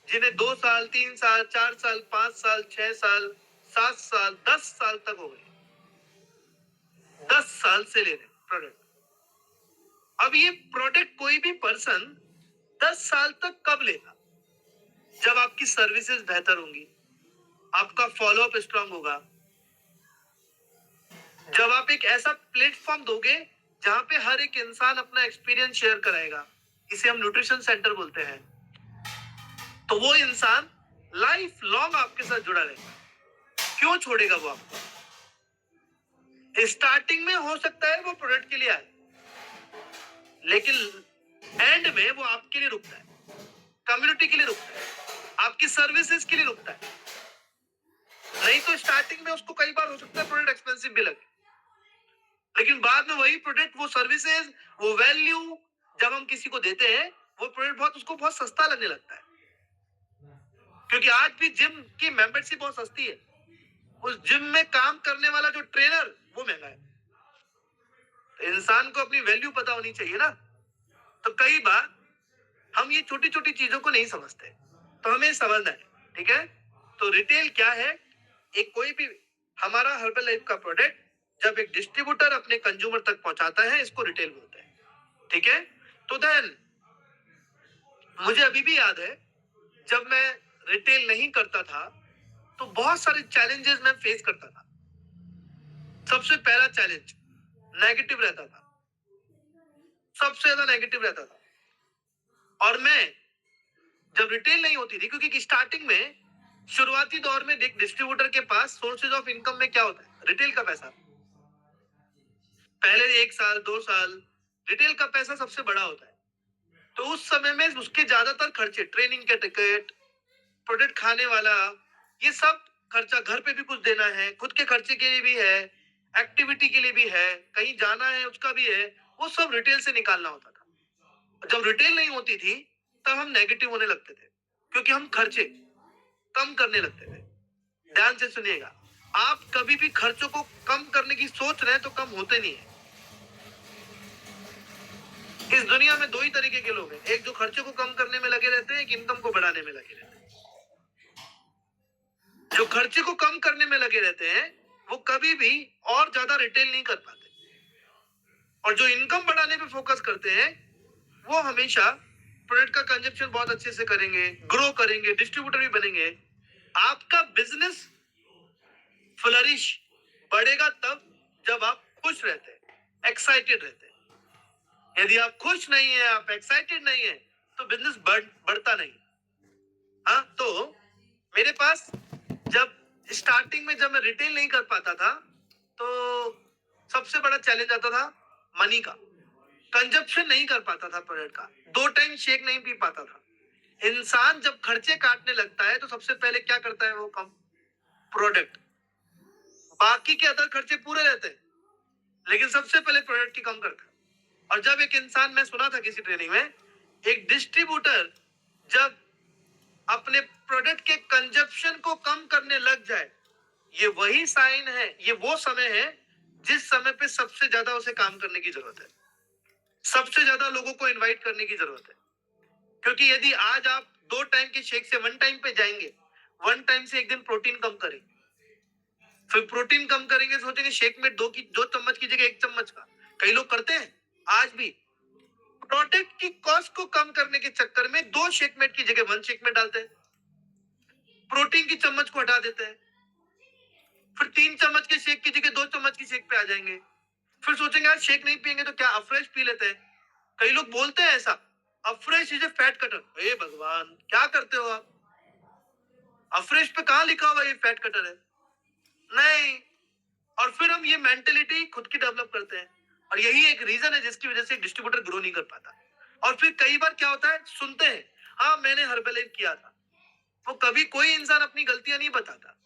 जिन्हें 2 साल, 3 साल, 4 साल, 5 साल, 6 साल, 7 साल, 10 साल तक हो गए। 10 साल से ले रहे प्रोडक्ट। अब ये प्रोडक्ट कोई भी पर्सन 10 साल तक कब लेगा? जब आपकी सर्विसेज बेहतर होंगी, आपका फॉलोअप स्ट्रांग होगा, जब आप एक ऐसा प्लेटफॉर्म दोगे जहां पे हर एक इंसान अपना एक्सपीरियंस शेयर कराएगा, इसे हम न्यूट्रिशन सेंटर बोलते हैं, तो वो इंसान लाइफ लॉन्ग आपके साथ जुड़ा रहेगा। क्यों छोड़ेगा वो आपको? स्टार्टिंग में हो सकता है वो प्रोडक्ट के लिए आए, लेकिन एंड में वो आपके लिए रुकता है, कम्युनिटी के लिए रुकता है, आपकी सर्विसेज के लिए रुकता है। नहीं तो स्टार्टिंग में उसको कई बार हो सकता है प्रोडक्ट एक्सपेंसिव भी लगे, लेकिन बाद में वही प्रोडक्ट, वो सर्विसेज, वो वैल्यू जब हम किसी को देते हैं, वो प्रोडक्ट उसको बहुत सस्ता लगने लगता है। क्योंकि आज भी जिम की मेंबरशिप बहुत सस्ती है, उस जिम में काम करने वाला जो ट्रेनर वो महंगा है। तो इंसान को अपनी वैल्यू पता होनी चाहिए ना। तो कई बार हम ये छोटी छोटी चीजों को नहीं समझते, तो हमें समझना है। ठीक है? तो रिटेल क्या है? एक कोई भी हमारा हर्बल लाइफ का प्रोडक्ट जब एक डिस्ट्रीब्यूटर अपने कंज्यूमर तक पहुंचाता है, इसको रिटेल बोलते हैं। ठीक है? तो देन मुझे अभी भी याद है जब मैं रिटेल नहीं करता था तो बहुत सारे चैलेंजेस मैं फेस करता था। सबसे पहला चैलेंज नेगेटिव रहता था, सबसे ज्यादा नेगेटिव रहता था। और मैं जब रिटेल नहीं होती थी, क्योंकि स्टार्टिंग में शुरुआती दौर में डिस्ट्रीब्यूटर के पास सोर्सेज ऑफ इनकम में क्या होता है? रिटेल का पैसा। पहले 1 साल 2 साल रिटेल का पैसा सबसे बड़ा होता है। तो उस समय में उसके ज्यादातर खर्चे, ट्रेनिंग के टिकट, प्रोडक्ट खाने वाला, ये सब खर्चा, घर पे भी कुछ देना है, खुद के खर्चे के लिए भी है, एक्टिविटी के लिए भी है, कहीं जाना है उसका भी है, वो सब रिटेल से निकालना होता था। जब रिटेल नहीं होती थी तब हम नेगेटिव होने लगते थे, क्योंकि हम खर्चे कम करने लगते थे। ध्यान से सुनिएगा, आप कभी भी खर्चों को कम करने की सोच रहे हैं तो कम होते नहीं है। इस दुनिया में दो ही तरीके के लोग हैं, एक जो खर्चों को कम करने में लगे रहते हैं, एक इनकम को बढ़ाने में लगे रहते हैं। जो खर्चे को कम करने में लगे रहते हैं वो कभी भी और ज्यादा रिटेल नहीं कर पाते, और जो इनकम बढ़ाने पे फोकस करते हैं वो हमेशा प्रोडक्ट का कंजप्शन बहुत अच्छे से करेंगे, ग्रो करेंगे, डिस्ट्रीब्यूटर भी बनेंगे। आपका बिजनेस फ्लरिश बढ़ेगा तब जब आप खुश रहते हैं, एक्साइटेड रहते हैं। यदि आप खुश नहीं है, आप एक्साइटेड नहीं है, तो बिजनेस बढ़ता नहीं। हाँ, तो मेरे पास जब स्टार्टिंग में जब मैं रिटेल नहीं कर पाता था तो सबसे बड़ा चैलेंज आता था मनी का। कंजप्शन नहीं कर पाता था प्रोडक्ट का, 2 टाइम शेक नहीं पी पाता था। इंसान जब खर्चे काटने लगता है तो सबसे पहले क्या करता है? वो कम प्रोडक्ट, बाकी के अदर खर्चे पूरे रहते हैं, लेकिन सबसे पहले प्रोडक्ट की कम करता है। और जब एक इंसान, मैं सुना था किसी ट्रेनिंग में, एक डिस्ट्रीब्यूटर जब अपने प्रोडक्ट के कंजप्शन को कम करने लग जाए, ये वही साइन है, ये वो समय है जिस समय पे सबसे ज्यादा उसे काम करने की जरूरत है, सबसे ज्यादा लोगों को इनवाइट करने की जरूरत है। क्योंकि यदि आज आप 2 टाइम के शेक से 1 टाइम पे जाएंगे, 1 टाइम से एक दिन प्रोटीन कम करेंगे, फिर प्रोटीन कम करेंगे, सोचेंगे शेक में 2 चम्मच की जगह 1 चम्मच का। कई लोग करते हैं आज भी, प्रोडक्ट की कॉस्ट को कम करने के चक्कर में 2 शेकमेट की जगह 1 शेकमेट डालते हैं, प्रोटीन की चम्मच को हटा देते हैं, फिर 3 चम्मच के शेक की जगह 2 चम्मच की शेक पे आ जाएंगे। फिर सोचेंगे यार शेक नहीं पियेंगे तो क्या अफ्रेश पी लेते हैं। कई लोग बोलते हैं ऐसा, afresh is a fat cutter. हे भगवान, क्या करते हो आप? अफ्रेश पे कहाँ लिखा हुआ ये फैट कटर है? नहीं। और फिर हम ये मेंटेलिटी खुद की डेवलप करते हैं, और यही एक रीजन है जिसकी वजह से डिस्ट्रीब्यूटर ग्रो नहीं कर पाता। और फिर कई बार क्या होता है, सुनते हैं हाँ मैंने हर्बेलाइफ किया था, वो कभी कोई इंसान अपनी गलतियां नहीं बताता।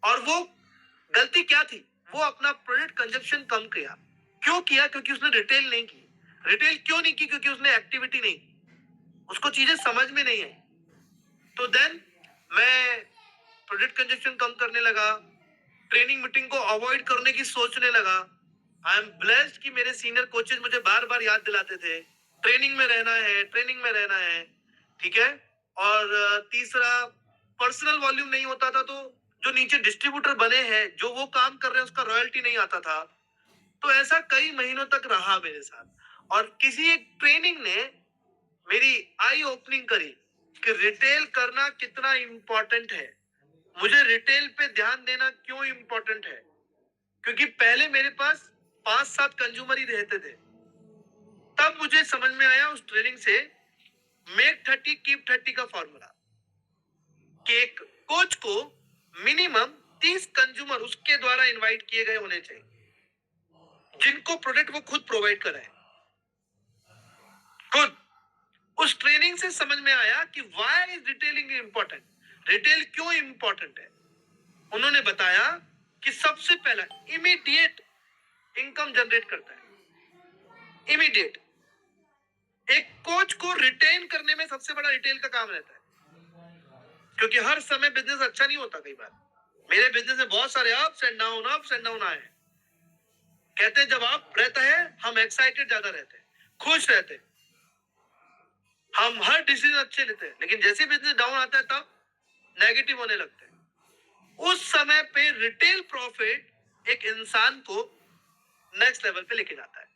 और वो गलती क्या थी? वो अपना प्रोडक्ट कंजप्शन कम किया। क्यों किया? क्योंकि उसने रिटेल नहीं की। रिटेल क्यों नहीं की? क्योंकि उसने एक्टिविटी नहीं की, उसको चीजें समझ में नहीं आई। तो देन मैं प्रोडक्ट कंजप्शन कम करने लगा, ट्रेनिंग मीटिंग को अवॉइड करने की सोचने लगा। आई एम ब्लेस्ड कि मेरे सीनियर कोचेज मुझे बार बार याद दिलाते थे ट्रेनिंग में रहना है, ट्रेनिंग में रहना है। ठीक है। और तीसरा, पर्सनल वॉल्यूम नहीं होता था, तो जो नीचे डिस्ट्रीब्यूटर बने हैं जो वो काम कर रहे हैं उसका रॉयल्टी नहीं आता था। तो ऐसा कई महीनों तक रहा मेरे साथ। और किसी एक ट्रेनिंग ने मेरी आई ओपनिंग करी कि रिटेल करना कितना इंपॉर्टेंट है, मुझे रिटेल पे ध्यान देना क्यों इंपॉर्टेंट है। क्योंकि पहले मेरे पास 5-7 कंज्यूमर ही रहते थे। तब मुझे समझ में आया उस ट्रेनिंग से मेक 30 कीप 30 का फॉर्मूला, कि एक कोच को मिनिमम 30 कंज्यूमर उसके द्वारा इनवाइट किए गए होने चाहिए जिनको प्रोडक्ट वो खुद प्रोवाइड कराए। खुद उस ट्रेनिंग से समझ में आया कि why is retailing important, retail क्यों इम्पोर्टेंट है। उन्होंने बताया कि सबसे पहला इमीडिएट इनकम जनरेट करता है। इमीडिएट। एक कोच को रिटेन करने में सबसे बड़ा रिटेल का काम रहता है, क्योंकि हर समय बिजनेस अच्छा नहीं होता। कई बार मेरे बिजनेस में बहुत सारे अप्स एंड डाउन आए हैं। कहते हैं जब अप रहता है हम एक्साइटेड ज्यादा रहते हैं, खुश रहते हैं, हम हर डिसीजन अच्छे लेते हैं। लेकिन जैसे बिजनेस डाउन आता है तब नेगेटिव होने लगते हैं। उस समय पे रिटेल प्रॉफिट एक इंसान को नेक्स्ट लेवल पे लेके जाता है,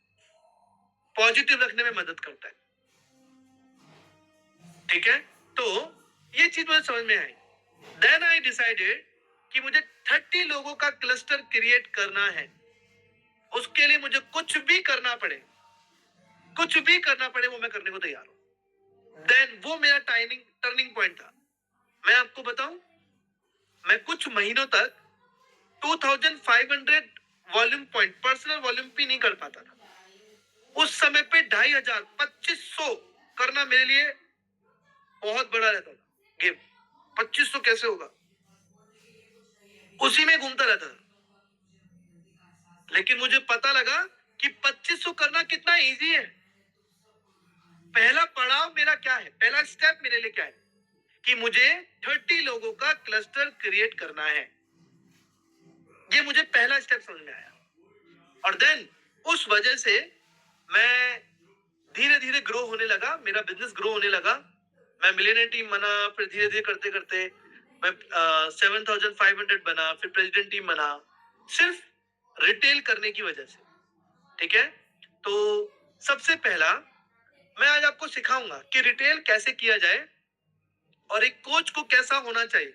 पॉजिटिव रखने में मदद करता है। ठीक है। तो ये चीज मुझे समझ में आई। देन आई डिसाइडेड कि मुझे 30 लोगों का क्लस्टर क्रिएट करना है। उसके लिए मुझे कुछ भी करना पड़े, कुछ भी करना पड़े, वो मैं करने को तैयार हूं। देन वो मेरा टर्निंग पॉइंट था। मैं आपको बताऊं, मैं कुछ महीनों तक 2500 वॉल्यूम पॉइंट पर्सनल वॉल्यूम भी नहीं कर पाता था। उस समय पे 2500 2500 करना मेरे लिए बहुत बड़ा रहता था गेम। 2500 कैसे होगा, उसी में घूमता रहता था। लेकिन मुझे पता लगा कि 2500 करना कितना इजी है। पहला पड़ाव मेरा क्या है, पहला स्टेप मेरे लिए क्या है, कि मुझे 30 लोगों का क्लस्टर क्रिएट करना है। ये मुझे पहला स्टेप समझ में आया। और देन उस वजह से मैं धीरे धीरे ग्रो होने लगा, मेरा बिजनेस ग्रो होने लगा। मैं मिलियनर टीम बना, फिर धीरे धीरे करते करते मैं 7500 बना, फिर प्रेसिडेंट टीम बना, सिर्फ रिटेल करने की वजह से। ठीक है। तो सबसे पहला मैं आज आपको सिखाऊंगा कि रिटेल कैसे किया जाए, और एक कोच को कैसा होना चाहिए,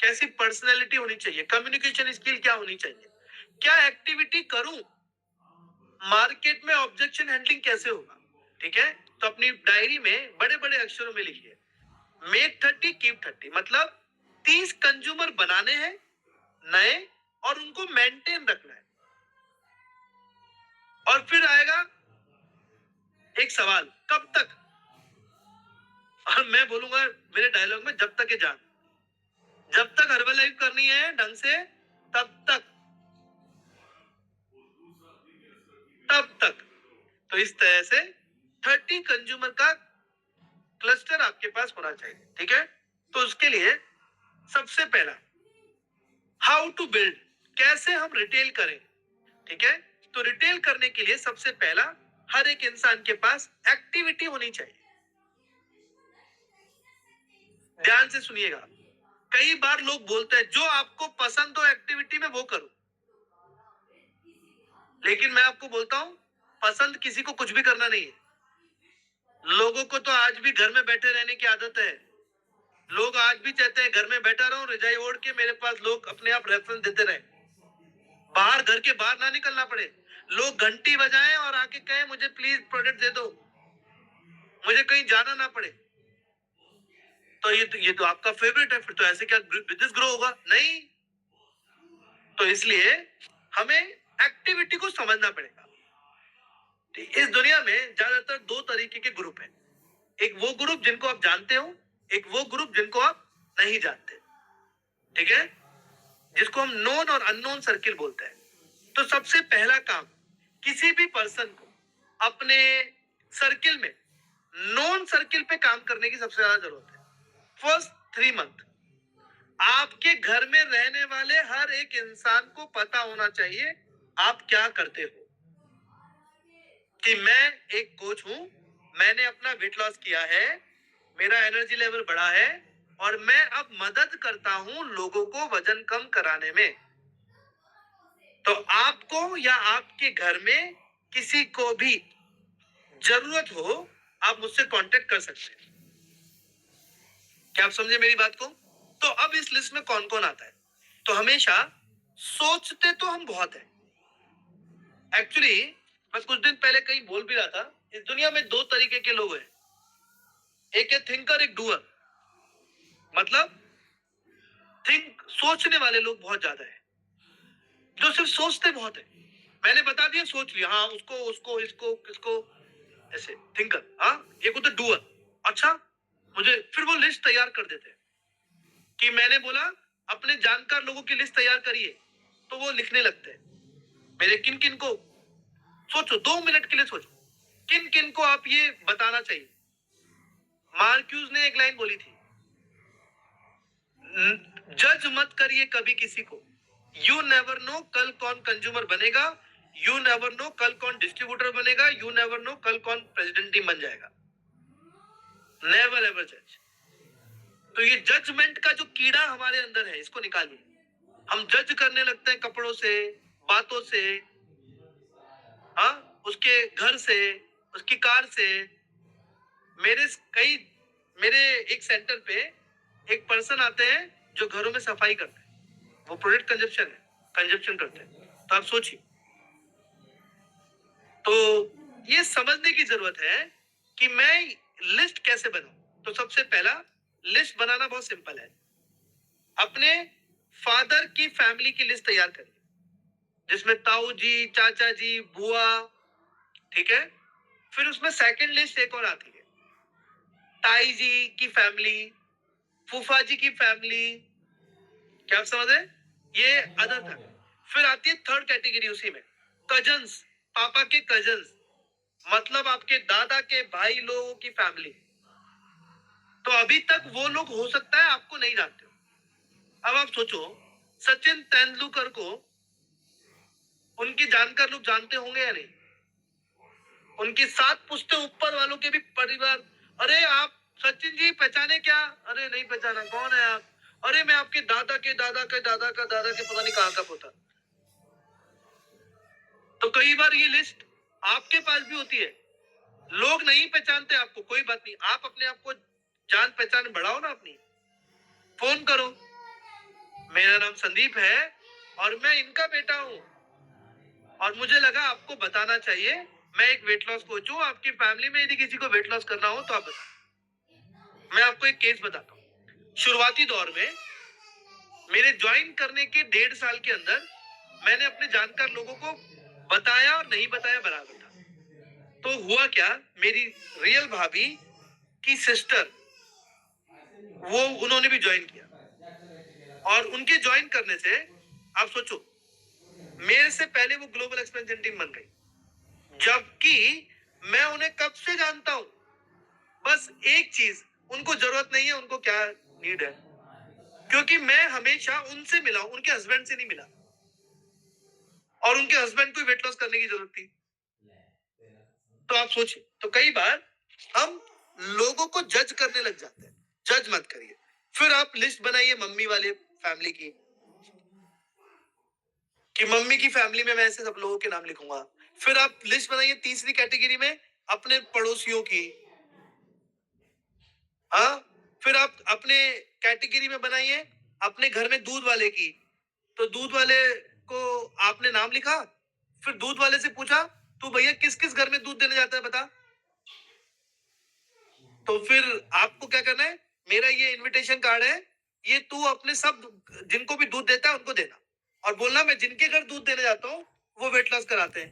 कैसी पर्सनैलिटी होनी चाहिए, कम्युनिकेशन स्किल क्या होनी चाहिए, क्या एक्टिविटी करूं, मार्केट में ऑब्जेक्शन हैंडलिंग कैसे होगा। ठीक है। तो अपनी डायरी में बड़े बड़े अक्षरों में लिखिए, मेक 30 कीप 30, मतलब 30 कंज्यूमर बनाने हैं नए, और उनको मेंटेन रखना है। और फिर आएगा एक सवाल, कब तक। और मैं बोलूंगा मेरे डायलॉग में, जब तक ये जान, जब तक हर्बलाइफ करनी है ढंग से, तब तक, तब तक। तो इस तरह से 30 कंज्यूमर का क्लस्टर आपके पास होना चाहिए। ठीक है। तो उसके लिए सबसे पहला, हाउ टू बिल्ड, कैसे हम रिटेल करें। ठीक है। तो रिटेल करने के लिए सबसे पहला, हर एक इंसान के पास एक्टिविटी होनी चाहिए। ध्यान से सुनिएगा। कई बार लोग बोलते हैं जो आपको पसंद हो एक्टिविटी में वो करो, लेकिन मैं आपको बोलता हूं पसंद किसी को कुछ भी करना नहीं है। लोगों को तो आज भी घर में बैठे रहने की आदत है। लोग आज भी चाहते हैं घर में बैठा रहूं, रजाई ओढ़ के, मेरे पास लोग अपने आप रेफरेंस देते रहे, बाहर, घर के बाहर ना निकलना पड़े, लोग घंटी बजाएं और आके कहें मुझे प्लीज प्रोडक्ट दे दो, मुझे कहीं जाना ना पड़े। तो ये तो आपका फेवरेट है, फिर तो ऐसे क्या बिजनेस ग्रो होगा? नहीं। तो इसलिए हमें एक्टिविटी को समझना पड़ेगा। इस दुनिया में ज्यादातर दो तरीके के ग्रुप हैं। एक वो ग्रुप जिनको आप जानते हो, एक वो ग्रुप जिनको आप नहीं जानते। ठीक है, जिसको हम नोन और अननोन सर्किल बोलते हैं। तो सबसे पहला काम किसी भी पर्सन को अपने सर्किल में, नोन सर्किल पे काम करने की सबसे ज्यादा जरूरत है। फर्स्ट 3 मंथ आपके घर में रहने वाले हर एक इंसान को पता होना चाहिए आप क्या करते हो। कि मैं एक कोच हूं, मैंने अपना वेट लॉस किया है, मेरा एनर्जी लेवल बढ़ा है और मैं अब मदद करता हूं लोगों को वजन कम कराने में। तो आपको या आपके घर में किसी को भी जरूरत हो, आप मुझसे कांटेक्ट कर सकते हैं। क्या आप समझे मेरी बात को? तो अब इस लिस्ट में कौन कौन आता है? तो हमेशा सोचते तो हम बहुत है। एक्चुअली मैं कुछ दिन पहले कहीं बोल भी रहा था, इस दुनिया में दो तरीके के लोग हैं, एक है थिंकर, एक डूअर। मतलब सोचने वाले लोग बहुत ज्यादा है, जो सिर्फ सोचते बहुत है। मैंने बता दिया, सोच लिया, हाँ उसको उसको इसको किसको, ऐसे थिंकर। हाँ, एक होता डूअर। अच्छा, मुझे फिर वो लिस्ट तैयार कर देते हैं कि मैंने बोला अपने जानकार लोगों की लिस्ट तैयार करिए, तो वो लिखने लगते हैं मेरे किन किन को। सोचो, 2 मिनट के लिए सोचो, किन किन को आप ये बताना चाहिए। मार्क्यूज ने एक लाइन बोली थी, जज मत करिए कभी किसी को, यू नेवर नो कल कौन कंज्यूमर बनेगा, यू नेवर नो कल कौन डिस्ट्रीब्यूटर बनेगा, यू नेवर नो कल कौन प्रेसिडेंट टीम बन जाएगा। नेवर एवर जज। तो ये जजमेंट का जो कीड़ा हमारे अंदर है, इसको निकालिए। हम जज करने लगते हैं कपड़ों से, बातों से, हाँ, उसके घर से, उसकी कार से। मेरे कई मेरे एक सेंटर पे एक पर्सन आते हैं जो घरों में सफाई करते हैं, वो प्रोडक्ट कंजप्शन करते हैं। तो आप सोचिए, तो ये समझने की जरूरत है कि मैं लिस्ट कैसे बनाऊं। तो सबसे पहला लिस्ट बनाना बहुत सिंपल है। अपने फादर की फैमिली की लिस्ट तैयार करिए, जिसमें ताऊ जी, चाचा जी, बुआ। ठीक है, फिर उसमें सेकंड लिस्ट एक और आती है, ताई जी की फैमिली, फूफा जी की फैमिली। क्या आप समझ रहे? ये अदर था। फिर आती है थर्ड कैटेगरी उसी में, कजन्स, पापा के कजन्स, मतलब आपके दादा के भाई लोगों की फैमिली। तो अभी तक वो लोग हो सकता है आपको नहीं जानते हो। अब आप सोचो, सचिन तेंदुलकर को उनके जानकार लोग जानते होंगे या नहीं? उनकी 7 पुश्ते ऊपर वालों के भी परिवार, अरे आप सचिन जी पहचाने क्या? अरे नहीं पहचाना, कौन है आप? अरे मैं आपके दादा के दादा के दादा का दादा के पता नहीं कहां का पोता। तो कई बार ये लिस्ट आपके पास भी होती है, लोग नहीं पहचानते आपको, कोई बात नहीं, आप अपने आप को जान पहचान बढ़ाओ ना अपनी। फोन करो, मेरा नाम संदीप है और मैं इनका बेटा हूं और मुझे लगा आपको बताना चाहिए, मैं एक वेट लॉस कोच हूं, आपकी फैमिली में यदि किसी को वेट लॉस करना हो तो आप बताओ। मैं आपको एक केस बताता हूँ। शुरुआती दौर में मेरे ज्वाइन करने के 1.5 साल के अंदर मैंने अपने जानकार लोगों को बताया और नहीं बताया बराबर था। तो हुआ क्या, मेरी रियल भाभी की सिस्टर, वो उन्होंने भी ज्वाइन किया और उनके ज्वाइन करने से आप सोचो, मेरे से पहले वो ग्लोबल एक्सपेंशन टीम बन गई, जबकि मैं उन्हें कब से जानता हूं। बस एक चीज, उनको जरूरत नहीं है, उनको क्या नीड है, क्योंकि मैं हमेशा उनसे मिला हूं, उनके हस्बैंड से नहीं मिला, और उनके हस्बैंड को वेट लॉस करने की जरूरत थी। तो आप सोचिए, तो कई बार हम लोगों को जज करने लग जाते हैं। जज मत करिए। फिर आप लिस्ट बनाइए मम्मी वाले फैमिली की, कि मम्मी की फैमिली में मैं ऐसे सब लोगों के नाम लिखूंगा। फिर आप लिस्ट बनाइए तीसरी कैटेगरी में, अपने पड़ोसियों की। हाँ, फिर आप अपने कैटेगरी में बनाइए अपने घर में दूध वाले की, तो दूध वाले को आपने नाम लिखा, फिर दूध वाले से पूछा तू भैया किस किस घर में दूध देने जाता है बता। तो फिर आपको क्या करना है, मेरा ये इनविटेशन कार्ड है, ये तू अपने सब जिनको भी दूध देता है उनको देना, और बोलना मैं जिनके घर दूध देने जाता हूँ वो वेट लॉस कराते हैं।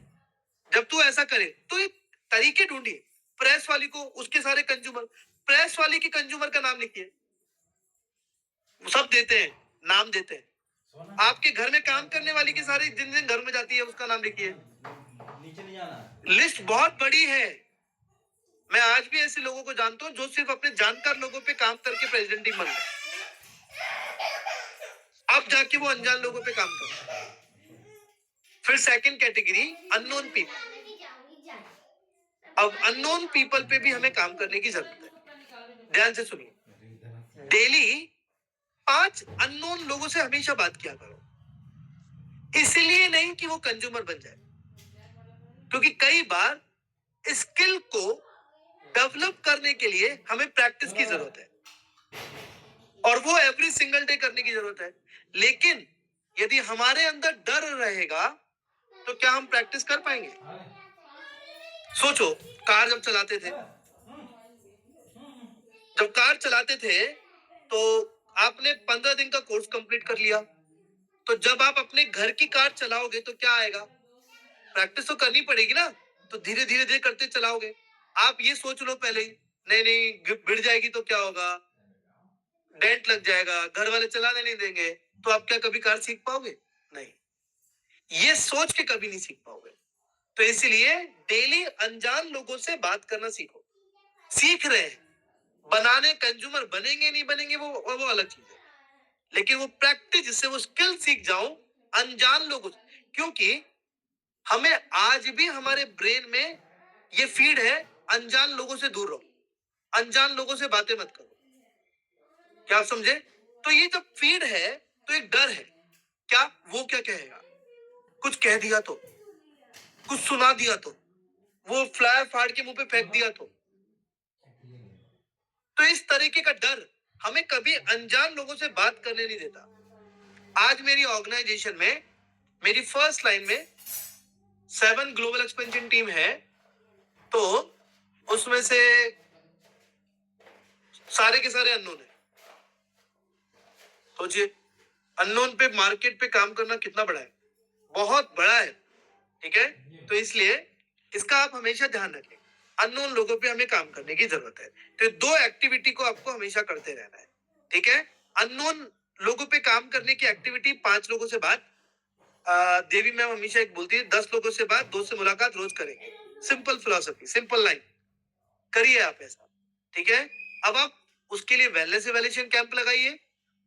जब तू ऐसा करे तो एक तरीके ढूंढिए। प्रेस वाली को उसके सारे कंज्यूमर, प्रेस वाली के कंज्यूमर का नाम लिखिए, सब देते हैं, नाम देते हैं। आपके घर में काम करने वाली की सारी जिन जिन घर में जाती है उसका नाम लिखिए। नीचे नहीं जाना, लिस्ट बहुत बड़ी है। मैं आज भी ऐसे लोगों को जानता हूँ जो सिर्फ अपने जानकार लोगों पे काम करके प्रेसिडेंट ही बन गए, अब जाके वो अनजान लोगों पे काम कर। फिर सेकंड कैटेगरी अननोन पीपल। अब अननोन पीपल पे भी हमें काम करने की जरूरत है। ध्यान से सुनिए, डेली 5 अननोन लोगों से हमेशा बात किया करो, इसलिए नहीं कि वो कंज्यूमर बन जाए, क्योंकि कई बार स्किल को डेवलप करने के लिए हमें प्रैक्टिस की जरूरत है, और वो एवरी सिंगल डे करने की जरूरत है। लेकिन यदि हमारे अंदर डर रहेगा तो क्या हम प्रैक्टिस कर पाएंगे? सोचो, कार जब चलाते थे, जब कार चलाते थे तो आपने 15 दिन का कोर्स कंप्लीट कर लिया, तो जब आप अपने घर की कार चलाओगे तो क्या आएगा? प्रैक्टिस तो करनी पड़ेगी ना, तो धीरे धीरे धीरे करते चलाओगे। आप ये सोच लो पहले ही, नहीं नहीं गिर जाएगी तो क्या होगा, डेंट लग जाएगा, घर वाले चलाने नहीं देंगे, तो आप क्या कभी कार सीख पाओगे? नहीं, ये सोच के कभी नहीं सीख पाओगे। तो इसलिए डेली अनजान लोगों से बात करना सीखो। सीख रहे हैं, बनाने कंज्यूमर बनेंगे नहीं बनेंगे वो अलग चीज है, लेकिन वो प्रैक्टिस जिससे वो स्किल सीख जाओ अनजान लोगों से। क्योंकि हमें आज भी हमारे ब्रेन में ये फीड है, अनजान लोगों से दूर रहो, अनजान लोगों से बातें मत करो। क्या आप समझे? तो ये जब फीड है तो एक डर है, क्या वो क्या कहेगा, कुछ कह दिया तो, कुछ सुना दिया तो, वो फ्लायर फाड़ के मुंह पे फेंक दिया तो इस तरीके का डर हमें कभी अनजान लोगों से बात करने नहीं देता। आज मेरी ऑर्गेनाइजेशन में मेरी फर्स्ट लाइन में 7 ग्लोबल एक्सपेंशन टीम है, तो उसमें से सारे के सारे अननोन है। सोचिए, अननोन पे मार्केट पे काम करना कितना बड़ा है, बहुत बड़ा है, ठीक है? तो इसलिए इसका आप हमेशा ध्यान रखें, अननोन लोगों पे हमें काम करने की जरूरत है। तो 2 एक्टिविटी को आपको हमेशा करते रहना है, ठीक है? अननोन लोगों पे काम करने की एक्टिविटी, 5 लोगों से बात। देवी मैम हमेशा एक बोलती है, 10 लोगों से बात, 2 से मुलाकात रोज करेंगे। सिंपल फिलॉसफी, सिंपल लाइन, करिए आप ऐसा, ठीक है? अब आप उसके लिए वेलनेस इवैल्यूएशन कैंप लगाइए,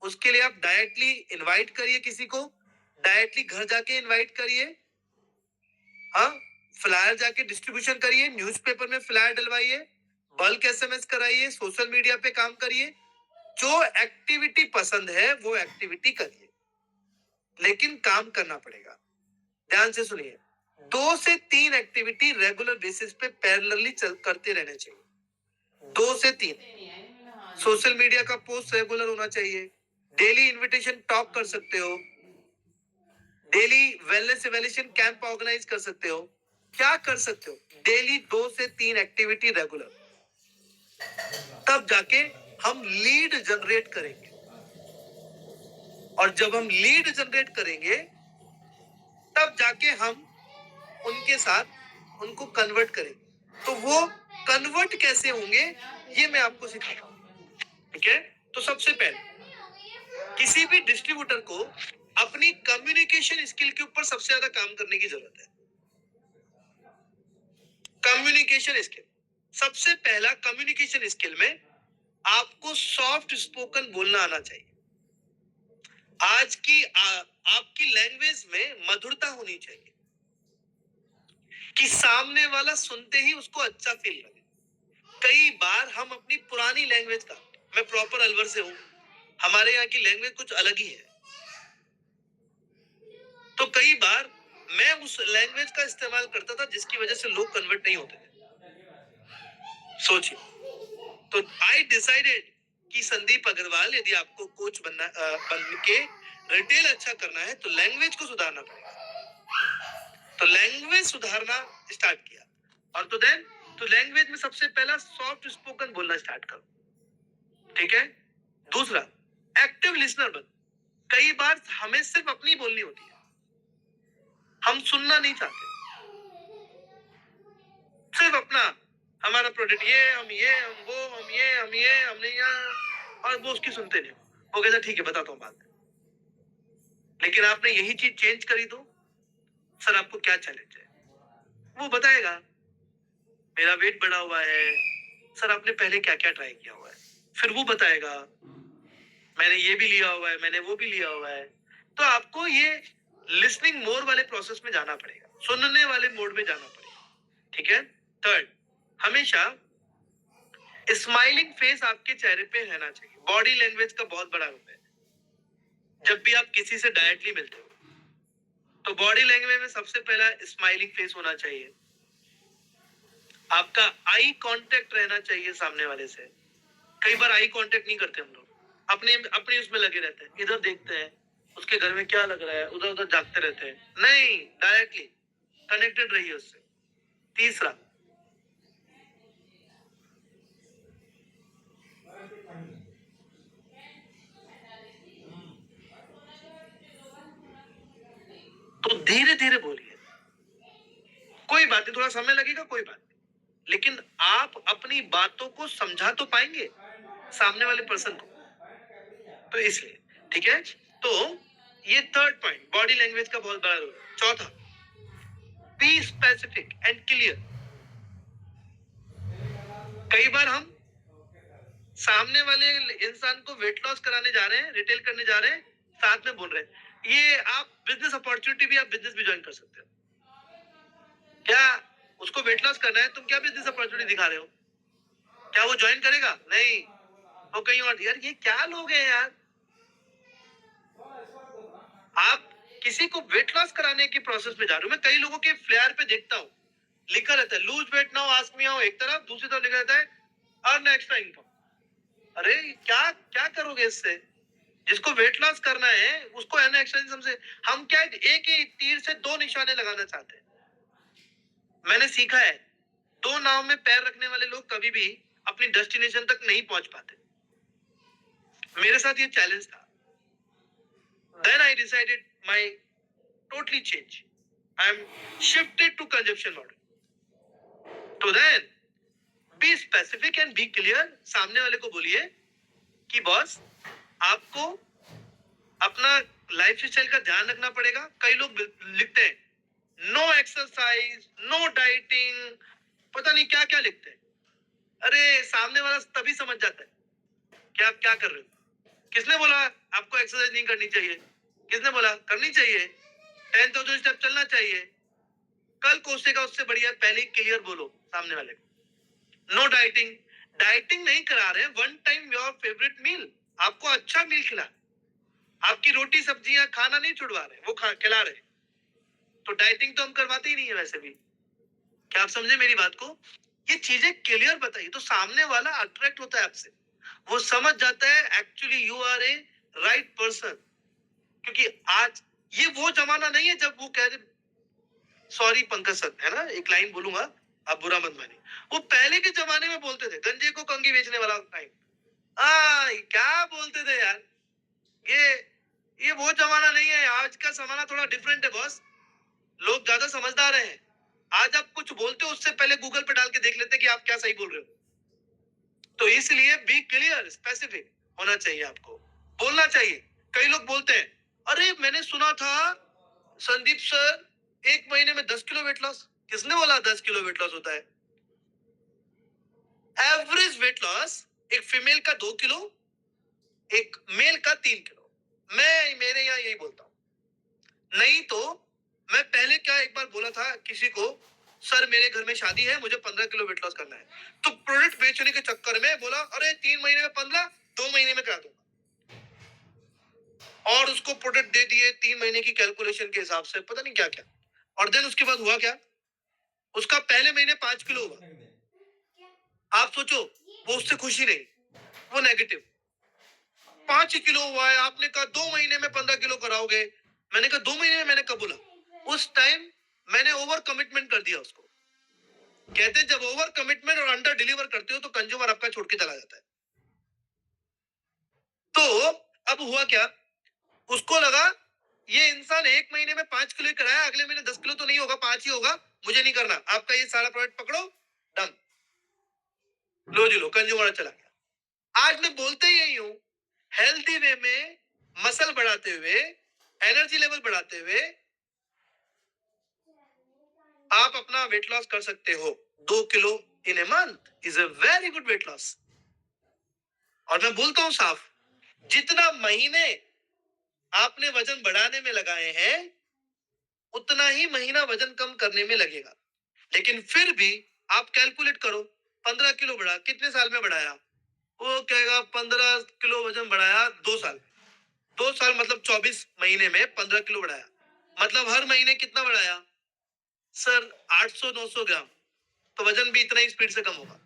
उसके लिए आप डायरेक्टली इनवाइट करिए किसी को, डायरेक्टली घर जाके इनवाइट करिए, हाँ, फ्लायर जाके डिस्ट्रीब्यूशन करिए, न्यूज़पेपर में फ्लायर डलवाइए, बल्क एसएमएस कराइए, सोशल मीडिया पे काम करिए। जो एक्टिविटी पसंद है वो एक्टिविटी करिए, लेकिन काम करना पड़ेगा। ध्यान से सुनिए, 2 से 3 एक्टिविटी रेगुलर बेसिस पे पैरेलली करते रहने चाहिए। 2 से 3 सोशल मीडिया का पोस्ट रेगुलर होना चाहिए, डेली इनविटेशन टॉक कर सकते हो, daily wellness evaluation camp organize कर सकते हो। क्या कर सकते हो? डेली 2 से 3 एक्टिविटी रेगुलर, तब जाके हम लीड जनरेट करेंगे, और जब हम लीड जनरेट करेंगे तब जाके हम उनके साथ उनको कन्वर्ट करेंगे। तो वो कन्वर्ट कैसे होंगे ये मैं आपको सिखाता हूं, ठीक है? तो सबसे पहले किसी भी डिस्ट्रीब्यूटर को अपनी कम्युनिकेशन स्किल के ऊपर सबसे ज्यादा काम करने की जरूरत है। कम्युनिकेशन स्किल, सबसे पहला कम्युनिकेशन स्किल में आपको सॉफ्ट स्पोकन बोलना आना चाहिए। आज की आपकी लैंग्वेज में मधुरता होनी चाहिए कि सामने वाला सुनते ही उसको अच्छा फील लगे। कई बार हम अपनी पुरानी लैंग्वेज का, मैं प्रॉपर अलवर से हूं, हमारे यहाँ की लैंग्वेज कुछ अलग ही है, तो कई बार मैं उस लैंग्वेज का इस्तेमाल करता था जिसकी वजह से लोग कन्वर्ट नहीं होते थे। सोचिए, तो आई डिसाइडेड कि संदीप अग्रवाल, यदि आपको कोच बन के रिटेल अच्छा करना है तो लैंग्वेज को सुधारना पड़ेगा। तो लैंग्वेज सुधारना स्टार्ट किया, और तो लैंग्वेज में सबसे पहला सॉफ्ट स्पोकन बोलना स्टार्ट करो, ठीक है। दूसरा, एक्टिव लिसनर बन। कई बार हमें सिर्फ अपनी बोलनी होती है, हम सुनना नहीं चाहते, सिर्फ अपना, हमारा प्रोडक्ट ये, हम वो, हमने यहाँ, और वो उसकी सुनते नहीं। वो कहता ठीक है बताता हूँ बात। लेकिन आपने यही चीज चेंज करी तो सर आपको क्या चैलेंज है, वो बताएगा मेरा वेट बढ़ा हुआ है। सर आपने पहले क्या क्या ट्राई किया हुआ है, फिर वो बताएगा मैंने ये भी लिया हुआ है, मैंने वो भी लिया हुआ है। तो आपको ये लिसनिंग मोड वाले प्रोसेस में जाना पड़ेगा, सुनने वाले मोड में जाना पड़ेगा, ठीक है। थर्ड, हमेशा स्माइलिंग फेस आपके चेहरे पे रहना चाहिए। बॉडी लैंग्वेज का बहुत बड़ा रोल है। जब भी आप किसी से डायरेक्टली मिलते हो तो बॉडी लैंग्वेज में सबसे पहला स्माइलिंग फेस होना चाहिए, आपका आई कांटेक्ट रहना चाहिए सामने वाले से। कई बार आई कांटेक्ट नहीं करते हम लोग, अपने उसमें लगे रहते हैं, इधर देखते हैं उसके घर में क्या लग रहा है, उधर उधर जागते रहते हैं। नहीं, डायरेक्टली कनेक्टेड रहिए उससे। तीसरा, तो धीरे धीरे बोलिए, कोई बात नहीं, थोड़ा समय लगेगा, कोई बात नहीं, लेकिन आप अपनी बातों को समझा तो पाएंगे सामने वाले पर्सन को, तो इसलिए, ठीक है। तो ये थर्ड पॉइंट, बॉडी लैंग्वेज का बहुत बड़ा रोल। चौथा, बी स्पेसिफिक एंड क्लियर। कई बार हम सामने वाले इंसान को वेट लॉस कराने जा रहे हैं, रिटेल करने जा रहे हैं, साथ में बोल रहे हैं ये आप बिजनेस अपॉर्चुनिटी भी, आप बिजनेस भी ज्वाइन कर सकते हो। क्या उसको वेट लॉस करना है, तुम क्या बिजनेस अपॉर्चुनिटी दिखा रहे हो, क्या वो ज्वाइन करेगा? नहीं, वो कहीं और। यार ये क्या लोग हैं यार, आप किसी को वेट लॉस कराने की प्रोसेस में जा रहे हो। मैं कई लोगों के फ्लेयर पे देखता हूँ, लिखा रहता है lose weight now ask me how एक तरफ, दूसरी तरफ लिखा रहता है अर्न एक्स्ट्रा इनकम। अरे क्या क्या करोगे इससे? जिसको वेट लॉस करना है उसको अर्न एक्स्ट्रा इनकम से, हम क्या एक ही तीर से दो निशाने लगाना चाहते हैं। मैंने सीखा है, दो नाव में पैर रखने वाले लोग कभी भी अपनी डेस्टिनेशन तक नहीं पहुंच पाते। मेरे साथ ये चैलेंज था। Then I decided my totally change. I'm shifted to consumption model. तो then be specific and be clear. सामने वाले को बोलिए कि बॉस आपको अपना लाइफ स्टाइल का ध्यान रखना पड़ेगा। कई लोग लिखते हैं नो एक्सरसाइज, नो डाइटिंग, पता नहीं क्या क्या लिखते हैं। अरे सामने वाला तभी समझ जाता है कि आप क्या कर रहे हो। किसने बोला आपको एक्सरसाइज नहीं करनी चाहिए? किसने बोला करनी चाहिए? 10,000 स्टेप चलना चाहिए। कल कोसेगा उससे बढ़िया, पहले ही क्लियर बोलो सामने वाले को। नो डाइटिंग, डाइटिंग नहीं करा रहे, वन टाइम योर फेवरेट मील, आपको अच्छा मील खिला, आपकी रोटी सब्जियां खाना नहीं छुड़वा रहे, वो खिला रहे। तो डाइटिंग तो हम करवाते ही नहीं है वैसे भी। क्या आप समझे मेरी बात को? ये चीजें क्लियर बताइए तो सामने वाला अट्रैक्ट होता है आपसे, वो समझ जाता है actually you are a right person. क्योंकि आज ये वो जमाना नहीं है जब वो कह रहे, सॉरी पंकज सर, है ना, एक लाइन बोलूंगा, आप बुरा मत मानिए, वो पहले के जमाने में बोलते थे गंजे को कंगी बेचने वाला टाइम। क्या बोलते थे यार, ये वो जमाना नहीं है, आज का जमाना थोड़ा डिफरेंट है बॉस। लोग ज्यादा समझदार हैं। आज आप कुछ बोलते हो उससे पहले गूगल पे डाल के देख लेते कि आप क्या सही बोल रहे हो। तो इसलिए बी क्लियर, स्पेसिफिक होना चाहिए, आपको बोलना चाहिए। कई लोग बोलते हैं अरे मैंने सुना था संदीप सर 1 महीने में 10 किलो वेट लॉस। किसने बोला 10 किलो वेट लॉस होता है? एवरेज वेट लॉस एक फीमेल का 2 किलो, एक मेल का 3 किलो। मैं मेरे यहाँ यही बोलता हूँ। नहीं तो मैं पहले क्या एक बार बोला था किसी को, सर मेरे घर में शादी है, मुझे 15 किलो वेट लॉस करना है। तो प्रोडक्ट बेचने के चक्कर में बोला अरे 3 महीने में 15, 2 महीने में करा दूंगा, और उसको प्रोडक्ट दे दिए 3 महीने की कैलकुलेशन के हिसाब से, पता नहीं क्या क्या। और देन उसके बाद हुआ क्या, उसका पहले महीने 5 किलो हुआ। आप सोचो, वो उससे खुशी नहीं, वो नेगेटिव। 5 किलो हुआ है, आपने कहा 2 महीने में 15 किलो कराओगे। मैंने कहा 2 महीने में, मैंने कब बोला? उस टाइम मैंने ओवर कमिटमेंट कर दिया उसको। कहते हैं जब ओवर कमिटमेंट और अंडर डिलीवर करते हो तो कंज्यूमर आपका छोड़ के चला जाता है। तो अब हुआ क्या, उसको लगा ये इंसान 1 महीने में 5 किलो ही कराया, अगले महीने 10 किलो तो नहीं होगा, 5 ही होगा, मुझे नहीं करना, आपका ये सारा प्रोडक्ट पकड़ो, डन, लो जी लो, कंज्यूमर चला गया। आज मैं बोलते यही हूं, हेल्दी वे में मसल बढ़ाते हुए, एनर्जी लेवल बढ़ाते हुए आप अपना वेट लॉस कर सकते हो। 2 kilo in a month is a very good weight loss. और मैं बोलता हूं साफ, जितना महीने आपने वजन बढ़ाने में लगाए हैं उतना ही महीना वजन कम करने में लगेगा। लेकिन फिर भी आप कैलकुलेट करो, 15 किलो बढ़ा, कितने साल में बढ़ाया? वो कहेगा 15 किलो वजन बढ़ाया 2 साल। 2 साल मतलब 24 महीने में 15 किलो बढ़ाया, मतलब हर महीने कितना बढ़ाया सर? 800-900 ग्राम। तो वजन भी इतना ही स्पीड से कम होगा।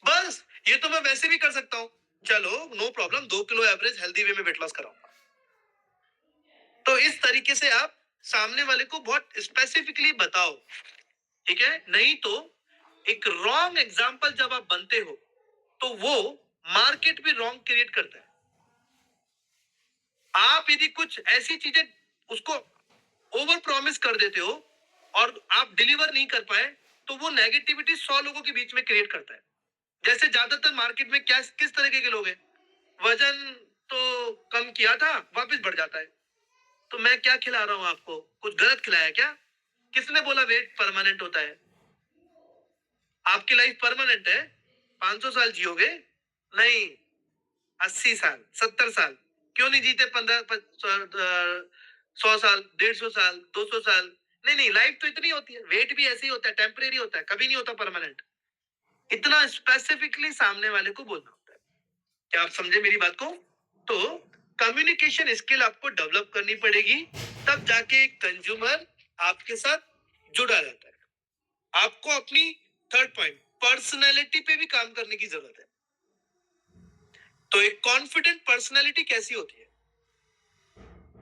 बस ये तो मैं वैसे भी कर सकता हूं, चलो no problem, 2 kilo average healthy way में वेट लॉस कराऊंगा। तो इस तरीके से आप सामने वाले को बहुत स्पेसिफिकली बताओ, ठीक है? नहीं तो एक रॉन्ग एग्जाम्पल जब आप बनते हो तो वो मार्केट भी रॉन्ग क्रिएट करता है। आप यदि कुछ ऐसी चीजें उसको ओवर प्रॉमिस कर देते हो और आप डिलीवर नहीं कर पाए तो वो नेगेटिविटी 100 लोगों के बीच में क्रिएट करता है। जैसे ज्यादातर मार्केट में क्या, किस तरीके के लोग हैं? वजन तो कम किया था, वापस बढ़ जाता है। तो मैं क्या खिला रहा हूं आपको? कुछ गलत खिलाया क्या? किसने बोला वेट परमानेंट होता है? आपकी लाइफ परमानेंट है? 500 साल जियोगे? नहीं, 80 साल, 70 साल। क्यों नहीं जीते 100 साल, 150 साल, 200 साल? नहीं नहीं, लाइफ तो इतनी होती है। वेट भी ऐसे ही होता है, टेम्परेरी होता है, कभी नहीं होता परमानेंट। इतना स्पेसिफिकली सामने वाले को बोलना होता है। क्या आप समझे मेरी बात को? तो कम्युनिकेशन स्किल आपको डेवलप करनी पड़ेगी, तब जाके कंज्यूमर आपके साथ जुड़ा रहता है। आपको अपनी थर्ड पॉइंट, पर्सनैलिटी पे भी काम करने की जरूरत है। तो एक कॉन्फिडेंट पर्सनैलिटी कैसी होती है?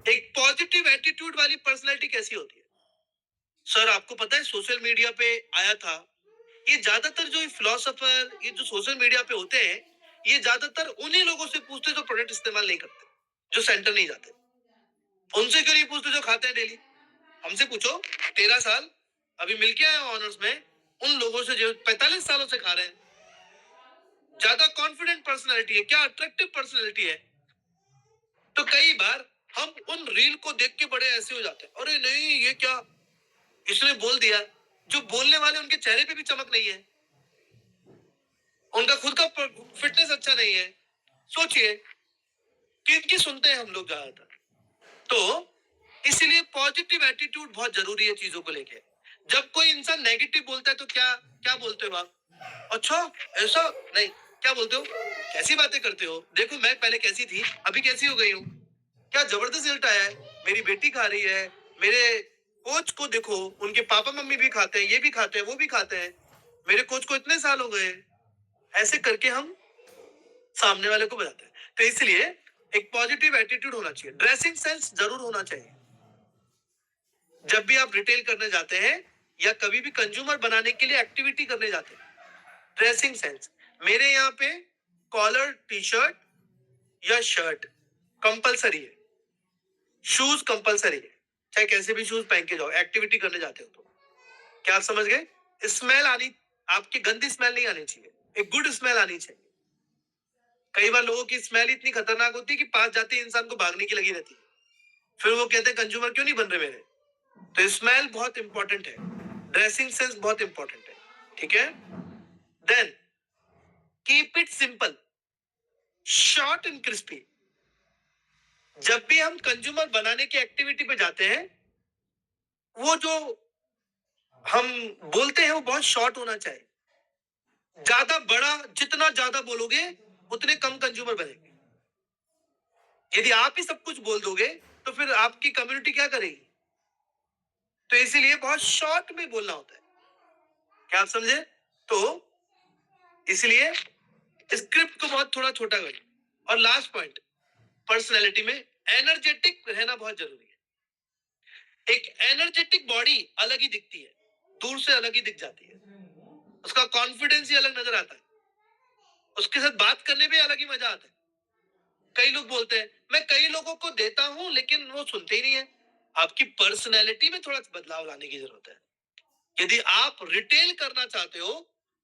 एक पॉजिटिव एटीट्यूड वाली पर्सनैलिटी कैसी होती है? सर आपको पता है सोशल मीडिया पे आया था, ये ज्यादातर जो फिलोसोफर, ये जो सोशल मीडिया पे होते हैं, ये ज्यादातर उन्हीं लोगों से पूछते जो प्रोडक्ट इस्तेमाल नहीं करते, जो सेंटर नहीं जाते। उनसे क्यों नहीं पूछते जो खाते हैं डेली? हमसे पूछो, 13 साल अभी मिल के आए ऑनर्स में, उन लोगों से जो 45 सालों से खा रहे हैं। ज्यादा कॉन्फिडेंट पर्सनैलिटी है क्या? अट्रैक्टिव पर्सनैलिटी है। तो कई बार हम उन रील को देख के बड़े ऐसे हो जाते हैं, अरे नहीं ये क्या, इसने बोल दिया। जो बोलने वाले उनके चेहरे पे भी चमक नहीं है, उनका खुद का फिटनेस अच्छा नहीं है। सोचिए किनकी सुनते हैं हम लोग ज्यादातर। तो इसलिए पॉजिटिव एटीट्यूड बहुत जरूरी है चीजों को लेके। जब कोई इंसान नेगेटिव बोलता है तो क्या क्या बोलते हो आप? अच्छा ऐसा नहीं, क्या बोलते हो? कैसी बातें करते हो? देखो मैं पहले कैसी थी, अभी कैसी हो गई हूँ। क्या जबरदस्त रिजल्ट आया है, मेरी बेटी खा रही है, मेरे कोच को देखो, उनके पापा मम्मी भी खाते हैं, ये भी खाते हैं, वो भी खाते हैं, मेरे कोच को इतने साल हो गए। ऐसे करके हम सामने वाले को बताते हैं। तो इसलिए एक पॉजिटिव एटीट्यूड होना चाहिए। ड्रेसिंग सेंस जरूर होना चाहिए। जब भी आप रिटेल करने जाते हैं या कभी भी कंज्यूमर बनाने के लिए एक्टिविटी करने जाते हैं, ड्रेसिंग सेंस। मेरे यहाँ पे कॉलर टी शर्ट या शर्ट कंपलसरी है, शूज कंपलसरी है, चाहे कैसे भी शूज पहन के जाओ, एक्टिविटी करने जाते हो तो। क्या आप समझ गए? स्मेल आनी, आपकी गंदी स्मेल नहीं आनी चाहिए, एक गुड स्मेल आनी चाहिए। कई बार लोगों की स्मेल इतनी खतरनाक होती है कि पास जाते ही इंसान को भागने की लगी रहती है, फिर वो कहते हैं कंज्यूमर क्यों नहीं बन रहे मेरे। तो स्मेल बहुत इंपॉर्टेंट है, ड्रेसिंग सेंस बहुत इंपॉर्टेंट है, ठीक है? Then keep it simple, short and crispy. जब भी हम कंज्यूमर बनाने की एक्टिविटी पे जाते हैं, वो जो हम बोलते हैं वो बहुत शॉर्ट होना चाहिए। ज्यादा बड़ा, जितना ज्यादा बोलोगे उतने कम कंज्यूमर बनेंगे। यदि आप ही सब कुछ बोल दोगे तो फिर आपकी कम्युनिटी क्या करेगी? तो इसीलिए बहुत शॉर्ट में बोलना होता है। क्या आप समझे? तो इसलिए स्क्रिप्ट को बहुत थोड़ा छोटा करें। और लास्ट पॉइंट, पर्सनैलिटी में एनर्जेटिक रहना बहुत जरूरी है। एक एनर्जेटिक बॉडी अलग ही दिखती है, दूर से अलग ही दिख जाती है, उसका कॉन्फिडेंस ही अलग नजर आता है, उसके साथ बात करने में अलग ही मजा आता है। कई लोग बोलते हैं मैं कई लोगों को देता हूं लेकिन वो सुनते ही नहीं है। आपकी पर्सनैलिटी में थोड़ा बदलाव लाने की जरूरत है। यदि आप रिटेल करना चाहते हो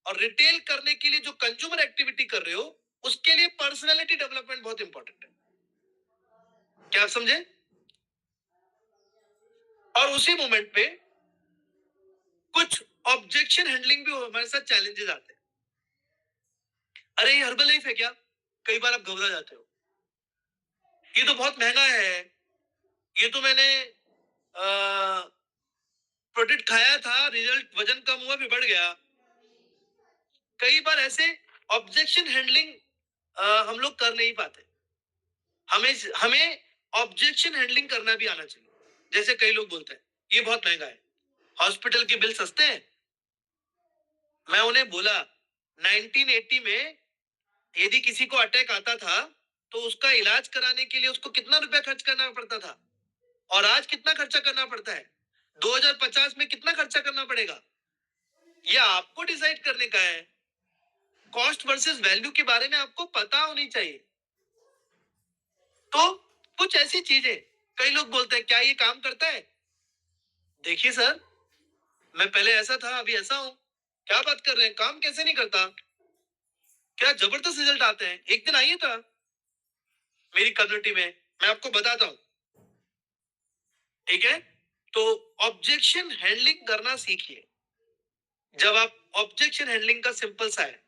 और रिटेल करने के लिए जो कंज्यूमर एक्टिविटी कर रहे हो उसके लिए पर्सनैलिटी डेवलपमेंट बहुत इंपॉर्टेंट है। क्या आप समझे? और उसी मोमेंट पे कुछ ऑब्जेक्शन हैंडलिंग भी हमारे साथ चैलेंजेस आते हैं। अरे ये हर्बल लाइफ है क्या? कई बार आप घबरा जाते हो, ये तो बहुत महंगा है, ये तो मैंने प्रोडक्ट खाया था, रिजल्ट वजन कम हुआ फिर बढ़ गया। कई बार ऐसे ऑब्जेक्शन हैंडलिंग हम लोग कर नहीं पाते। हमें हमें ऑब्जेक्शन हैंडलिंग करना भी आना चाहिए। जैसे कई लोग बोलते हैं ये बहुत महंगा है, हॉस्पिटल के बिल सस्ते हैं। मैं उन्हें बोला 1980 में यदि किसी को अटैक आता था तो उसका इलाज कराने के लिए उसको कितना रुपया खर्च करना पड़ता था और आज कितना खर्चा करना पड़ता है, 2050 में कितना खर्चा करना पड़ेगा, यह आपको डिसाइड करने का है। कॉस्ट वर्सेस वैल्यू के बारे में आपको पता होनी चाहिए। तो कुछ ऐसी चीजें, कई लोग बोलते हैं क्या ये काम करता है? देखिए सर, मैं पहले ऐसा था अभी ऐसा हूं। क्या बात कर रहे हैं, काम कैसे नहीं करता? क्या जबरदस्त रिजल्ट आते हैं, एक दिन आइए था मेरी कम्युनिटी में, मैं आपको बताता हूं। ठीक है, तो ऑब्जेक्शन हैंडलिंग करना सीखिए। जब आप ऑब्जेक्शन हैंडलिंग का सिंपल सा है,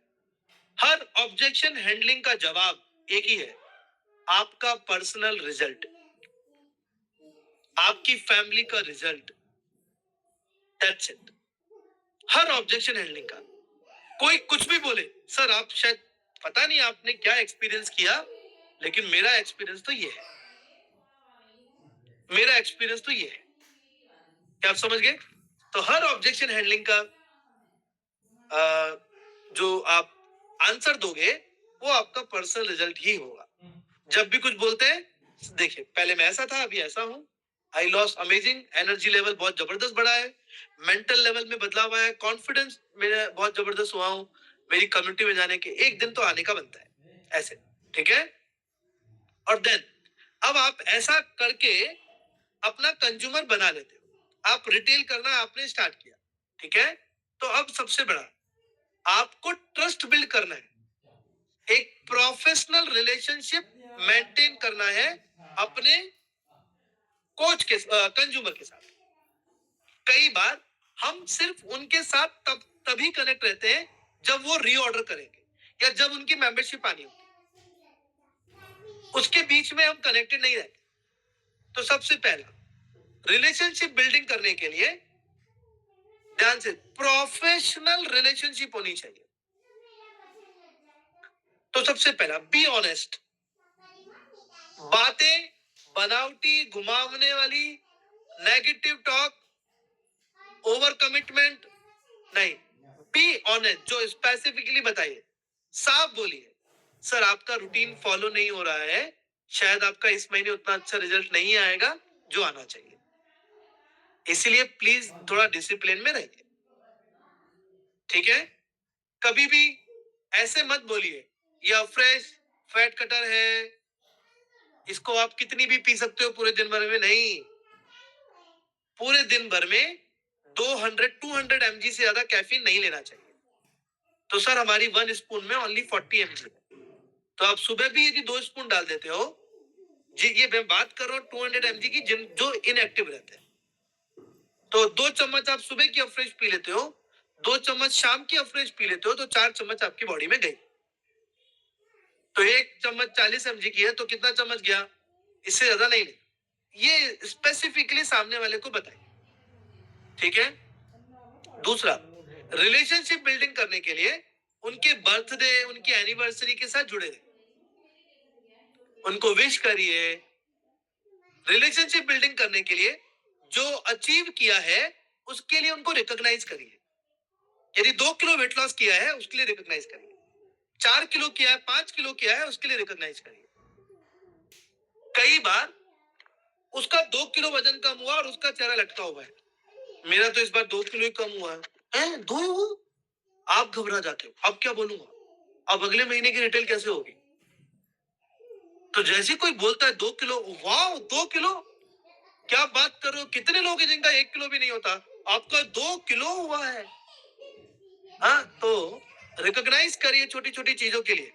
हर ऑब्जेक्शन हैंडलिंग का जवाब एक ही है, आपका पर्सनल रिजल्ट, आपकी फैमिली का result. That's it. Her objection handling का। कोई कुछ भी बोले, सर आप शायद पता नहीं आपने क्या एक्सपीरियंस किया, लेकिन मेरा एक्सपीरियंस तो ये है, मेरा एक्सपीरियंस तो ये है। क्या आप समझ गए? तो हर ऑब्जेक्शन हैंडलिंग का जो आप आंसर दोगे वो आपका पर्सनल रिजल्ट ही होगा। जब भी कुछ बोलते हैं, देखिए पहले मैं ऐसा था अभी ऐसा हूं, आई लॉस अमेजिंग, एनर्जी लेवल बहुत जबरदस्त बढ़ा है, मेंटल लेवल में बदलाव आया है, कॉन्फिडेंस मेरा बहुत जबरदस्त हुआ हूं, मेरी कम्युनिटी में जाने के एक दिन तो आने का बनता है ऐसे। ठीक है, और देन अब आप ऐसा करके अपना कंज्यूमर बना लेते हो, आप रिटेल करना आपने स्टार्ट किया। ठीक है, तो अब सबसे बड़ा आपको ट्रस्ट बिल्ड करना है, एक प्रोफेशनल रिलेशनशिप मेंटेन करना है अपने कोच के कंज्यूमर के साथ। कई बार हम सिर्फ उनके साथ तभी कनेक्ट रहते हैं जब वो रीऑर्डर करेंगे या जब उनकी मेंबरशिप आनी होगी, उसके बीच में हम कनेक्टेड नहीं रहते। तो सबसे पहला रिलेशनशिप बिल्डिंग करने के लिए ध्यान से प्रोफेशनल रिलेशनशिप होनी चाहिए। तो सबसे पहला बी ऑनेस्ट, बातें बनावटी घुमावने वाली नेगेटिव टॉक ओवर कमिटमेंट नहीं, बी ऑनेस्ट, जो स्पेसिफिकली बताइए, साफ बोलिए, सर आपका रूटीन फॉलो नहीं हो रहा है, शायद आपका इस महीने उतना अच्छा रिजल्ट नहीं आएगा जो आना चाहिए, इसलिए प्लीज थोड़ा डिसिप्लिन में रहिए। ठीक है, कभी भी ऐसे मत बोलिए यह फ्रेश फैट कटर है, इसको आप कितनी भी पी सकते हो पूरे दिन भर में, नहीं, पूरे दिन भर में 200 mg से ज्यादा कैफीन नहीं लेना चाहिए। तो सर हमारी 1 स्पून में ओनली 40 mg, तो आप सुबह भी यदि 2 स्पून डाल देते हो जी, ये मैं बात कर रहा हूँ 200 mg की, जिन जो इनएक्टिव रहते हैं, तो 2 चम्मच आप सुबह की अफ्रेश पी लेते हो, 2 चम्मच शाम की अफ्रेश पी लेते हो, तो 4 चम्मच आपकी बॉडी में गई। तो 1 चम्मच 40 mg की है तो कितना चम्मच गया, इससे ज्यादा नहीं, ये स्पेसिफिकली सामने वाले को बताइए। ठीक है, दूसरा रिलेशनशिप बिल्डिंग करने के लिए उनके बर्थडे उनकी एनिवर्सरी के साथ जुड़े रहे, उनको विश करिए। रिलेशनशिप बिल्डिंग करने के लिए जो अचीव किया है उसके लिए उनको रिकॉग्नाइज करिए। यदि 2 किलो वेट लॉस किया है उसके लिए रिकॉग्नाइज करिए, 4 किलो किया है, 5 किलो किया है उसके लिए रिकॉग्नाइज करिए। कई बार उसका 2 किलो वजन कम हुआ और उसका चेहरा लटका हुआ है, मेरा तो इस बार 2 किलो ही कम हुआ है, 2 ही हुआ। आप घबरा जाते हो, अब क्या बोलूंगा, अब अगले महीने की रिटेल कैसे होगी। तो जैसे कोई बोलता है 2 किलो, वाह 2 किलो, क्या बात कर रहे हो, कितने लोग हैं जिनका 1 किलो भी नहीं होता, आपका 2 किलो हुआ है। हाँ, तो रिकॉग्नाइज करिए छोटी छोटी चीजों के लिए,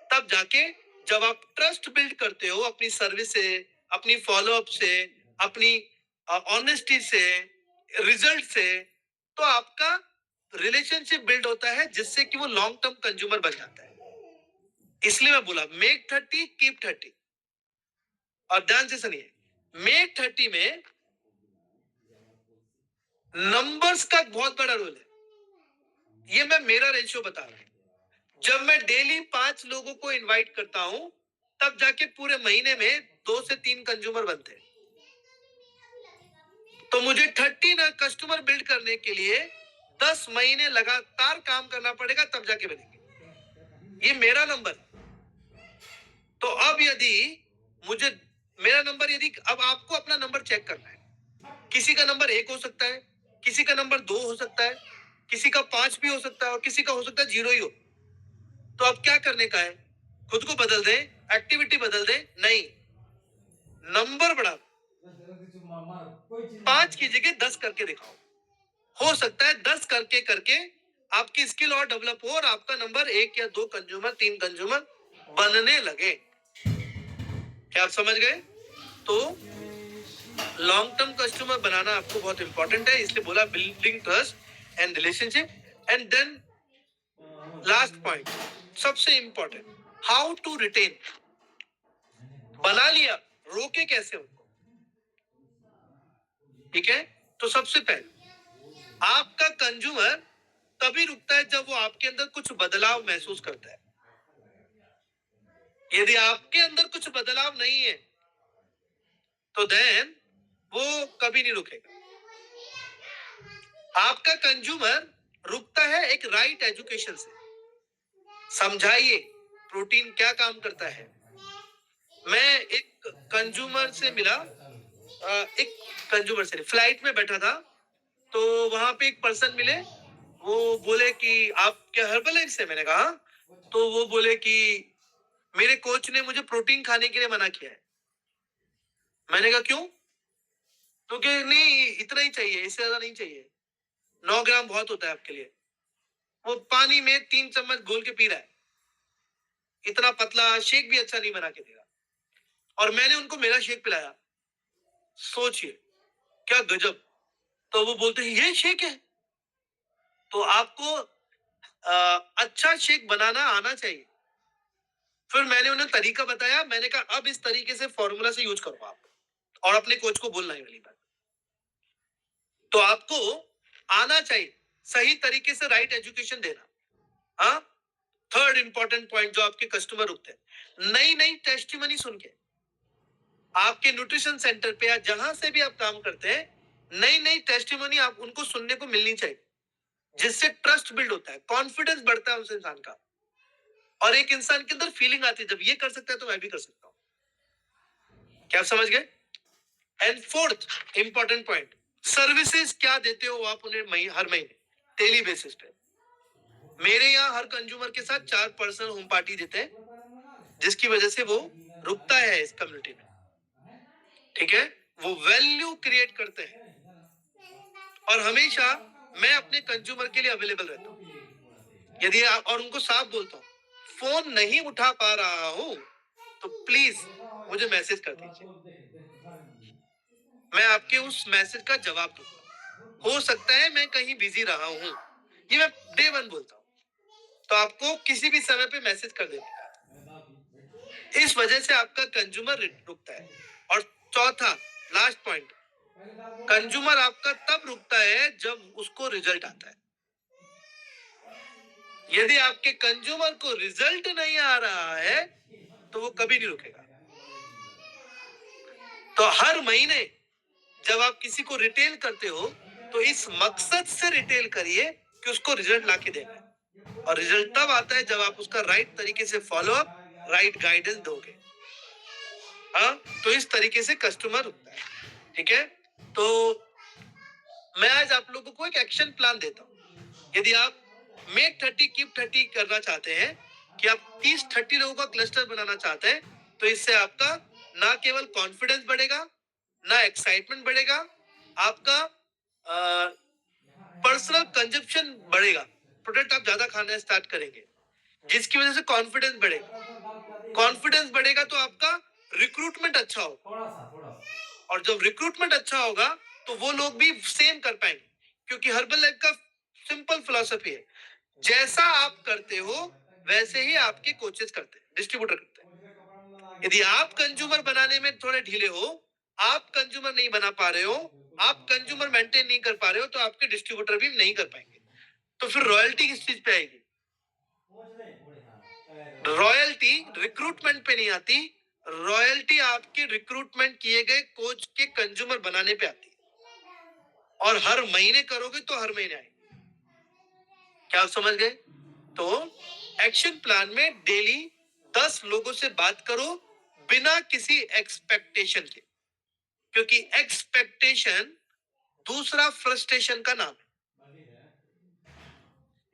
तब जाके जब आप ट्रस्ट बिल्ड करते हो अपनी सर्विस से, अपनी फॉलोअप से, अपनी ऑनेस्टी से, रिजल्ट से, तो आपका रिलेशनशिप बिल्ड होता है जिससे कि वो लॉन्ग टर्म कंज्यूमर बन जाता है। इसलिए मैं बोला मेक 30 कीप 30। और ध्यान से सुनिए, मेक 30 में नंबर्स का बहुत बड़ा रोल है। ये मैं मेरा रेशियो बता रहा हूं, जब मैं डेली 5 लोगों को इनवाइट करता हूं तब जाके पूरे महीने में 2 से 3 कंज्यूमर बनते हैं। तो मुझे 30 ना कस्टमर बिल्ड करने के लिए 10 महीने लगातार काम करना पड़ेगा, तब जाके बनेंगे। ये मेरा नंबर। तो अब यदि मुझे मेरा नंबर, यदि अब आपको अपना नंबर चेक करना है, किसी का नंबर 1 हो सकता है, किसी का नंबर 2 हो सकता है, किसी का 5 भी हो सकता है और किसी का हो सकता है 0 ही हो। तो अब क्या करने का है, खुद को बदल दे, एक्टिविटी बदल दे, नहीं, नंबर बढ़ा, 5 की जगह 10 करके दिखाओ। हो सकता है 10 करके करके आपकी स्किल और डेवलप हो और आपका नंबर 1 या 2 कंज्यूमर, 3 कंज्यूमर बनने लगे। क्या आप समझ गए। तो लॉन्ग टर्म कस्टमर बनाना आपको बहुत इंपॉर्टेंट है, इसलिए बोला building trust and relationship. And then last point, सबसे इंपॉर्टेंट, हाउ टू रिटेन। बना लिया, रोके कैसे उनको, ठीक है। तो सबसे पहले आपका कंज्यूमर तभी रुकता है जब वो आपके अंदर कुछ बदलाव महसूस करता है। यदि आपके अंदर कुछ बदलाव नहीं है तो देन वो कभी नहीं रुकेगा। आपका कंज्यूमर रुकता है एक राइट एजुकेशन से। समझाइए प्रोटीन क्या काम करता है। मैं एक कंज्यूमर से मिला, एक कंज्यूमर से फ्लाइट में बैठा था, तो वहां पे एक पर्सन मिले, वो बोले कि आप क्या हर्बल लाइफ से, मैंने कहा हाँ। तो वो बोले कि मेरे कोच ने मुझे प्रोटीन खाने के लिए मना किया है। मैंने कहा क्यों। तो कि नहीं इतना ही चाहिए, इससे ज्यादा नहीं चाहिए, 9 ग्राम बहुत होता है आपके लिए। वो पानी में 3 चम्मच घोल के पी रहा है, इतना पतला, शेक भी अच्छा नहीं बना के देगा। और मैंने उनको मेरा शेक पिलाया, सोचिए क्या गजब। तो वो बोलते हैं ये शेक है। तो आपको अच्छा शेक बनाना आना चाहिए। फिर मैंने उन्हें तरीका बताया, मैंने कहा अब इस तरीके से फॉर्मूला से यूज करो आप, और अपने कोच को बोलना है वाली बात। तो आपको आना चाहिए सही तरीके से राइट एजुकेशन देना। हाँ, थर्ड इंपॉर्टेंट पॉइंट जो आपके कस्टमर रुकते हैं, नई नई टेस्टिमनी सुन के। आपके न्यूट्रिशन सेंटर पे या जहां से भी आप काम करते हैं, नई नई टेस्टिमनी आप उनको सुनने को मिलनी चाहिए, जिससे ट्रस्ट बिल्ड होता है, कॉन्फिडेंस बढ़ता है उस इंसान का, और एक इंसान के अंदर फीलिंग आती है जब ये कर सकता है तो मैं भी कर सकता हूं। क्या आप समझ गए। And fourth important point, services क्या देते हो आप उन्हें हर महीने डेली बेसिस पे। मेरे यहाँ हर कंज्यूमर के साथ 4 पर्सन होम पार्टी देते हैं, जिसकी वजह से वो रुकता है इस कम्युनिटी में, ठीक है। वो वैल्यू क्रिएट करते हैं और हमेशा मैं अपने कंज्यूमर के लिए अवेलेबल रहता हूँ। यदि आप, और उनको साफ बोलता हूँ, फोन नहीं उठा पा रहा हूं तो प्लीज मुझे मैसेज कर दीजिए, मैं आपके उस मैसेज का जवाब दूंगा। हो सकता है मैं कहीं बिजी रहा हूं, ये मैं डे 1 बोलता हूं, तो आपको किसी भी समय पे मैसेज कर देने का। इस वजह से आपका कंज्यूमर रुकता है। और चौथा लास्ट पॉइंट, कंज्यूमर आपका तब रुकता है जब उसको रिजल्ट आता है। यदि आपके कंज्यूमर को रिजल्ट नहीं आ रहा है तो वो कभी नहीं रुकेगा। तो हर महीने जब आप किसी को रिटेल करते हो तो इस मकसद से रिटेल करिए कि उसको रिजल्ट लाके देना है, और रिजल्ट तब आता है जब आप उसका राइट तरीके से फॉलो अप, राइट गाइडेंस दोगे। हाँ, तो इस तरीके से कस्टमर होता है, ठीक है। तो मैं आज आप लोगों को एक एक्शन प्लान देता हूँ। यदि आप मेक 30 कीप 30 करना चाहते हैं, कि आप 30 लोगों का क्लस्टर बनाना चाहते हैं, तो इससे आपका ना केवल कॉन्फिडेंस बढ़ेगा, ना एक्साइटमेंट बढ़ेगा, आपका पर्सनल कंजप्शन बढ़ेगा, प्रोडक्ट आप ज्यादा खाना स्टार्ट करेंगे, जिसकी वजह से कॉन्फिडेंस बढ़ेगा। कॉन्फिडेंस बढ़ेगा तो आपका रिक्रूटमेंट अच्छा होगा, थोड़ा सा और जब रिक्रूटमेंट अच्छा होगा तो वो लोग भी सेम कर पाएंगे, क्योंकि हर्बल लाइफ का सिंपल फिलॉसफी है, जैसा आप करते हो वैसे ही आपके कोचेस करते हैं, डिस्ट्रीब्यूटर करते हैं। यदि आप कंज्यूमर बनाने में थोड़े ढीले हो, आप कंज्यूमर नहीं बना पा रहे हो, आप कंज्यूमर मेंटेन नहीं कर पा रहे हो, तो आपके डिस्ट्रीब्यूटर भी नहीं कर पाएंगे। तो फिर रॉयल्टी किस चीज पे आएगी? रॉयल्टी रिक्रूटमेंट पे नहीं आती, रॉयल्टी आपके रिक्रूटमेंट किए गए कोच के कंज्यूमर बनाने पे आती है, और हर महीने करोगे तो हर महीने आएगी। क्या आप समझ गए? तो एक्शन प्लान में डेली 10 लोगों से बात करो बिना किसी एक्सपेक्टेशन के, क्योंकि एक्सपेक्टेशन दूसरा फ्रस्ट्रेशन का नाम है।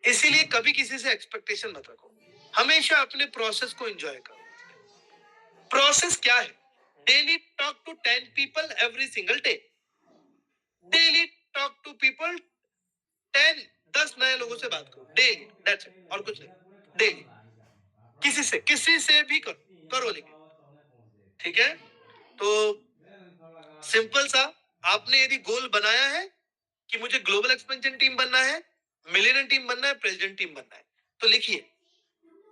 इसीलिए कभी किसी से एक्सपेक्टेशन मत रखो, हमेशा अपने प्रोसेस को एंजॉय करो। प्रोसेस क्या है? Daily talk to 10 people every single day. Daily talk to people 10 नए लोगों से बात करो डेली, दैट्स इट, और कुछ नहीं। डेली किसी से भी करो लेकिन, ठीक है। तो सिंपल सा, आपने यदि गोल बनाया है कि मुझे ग्लोबल एक्सपेंशन टीम बनना है, मिलियनर टीम बनना है, प्रेसिडेंट टीम बनना है, तो लिखिए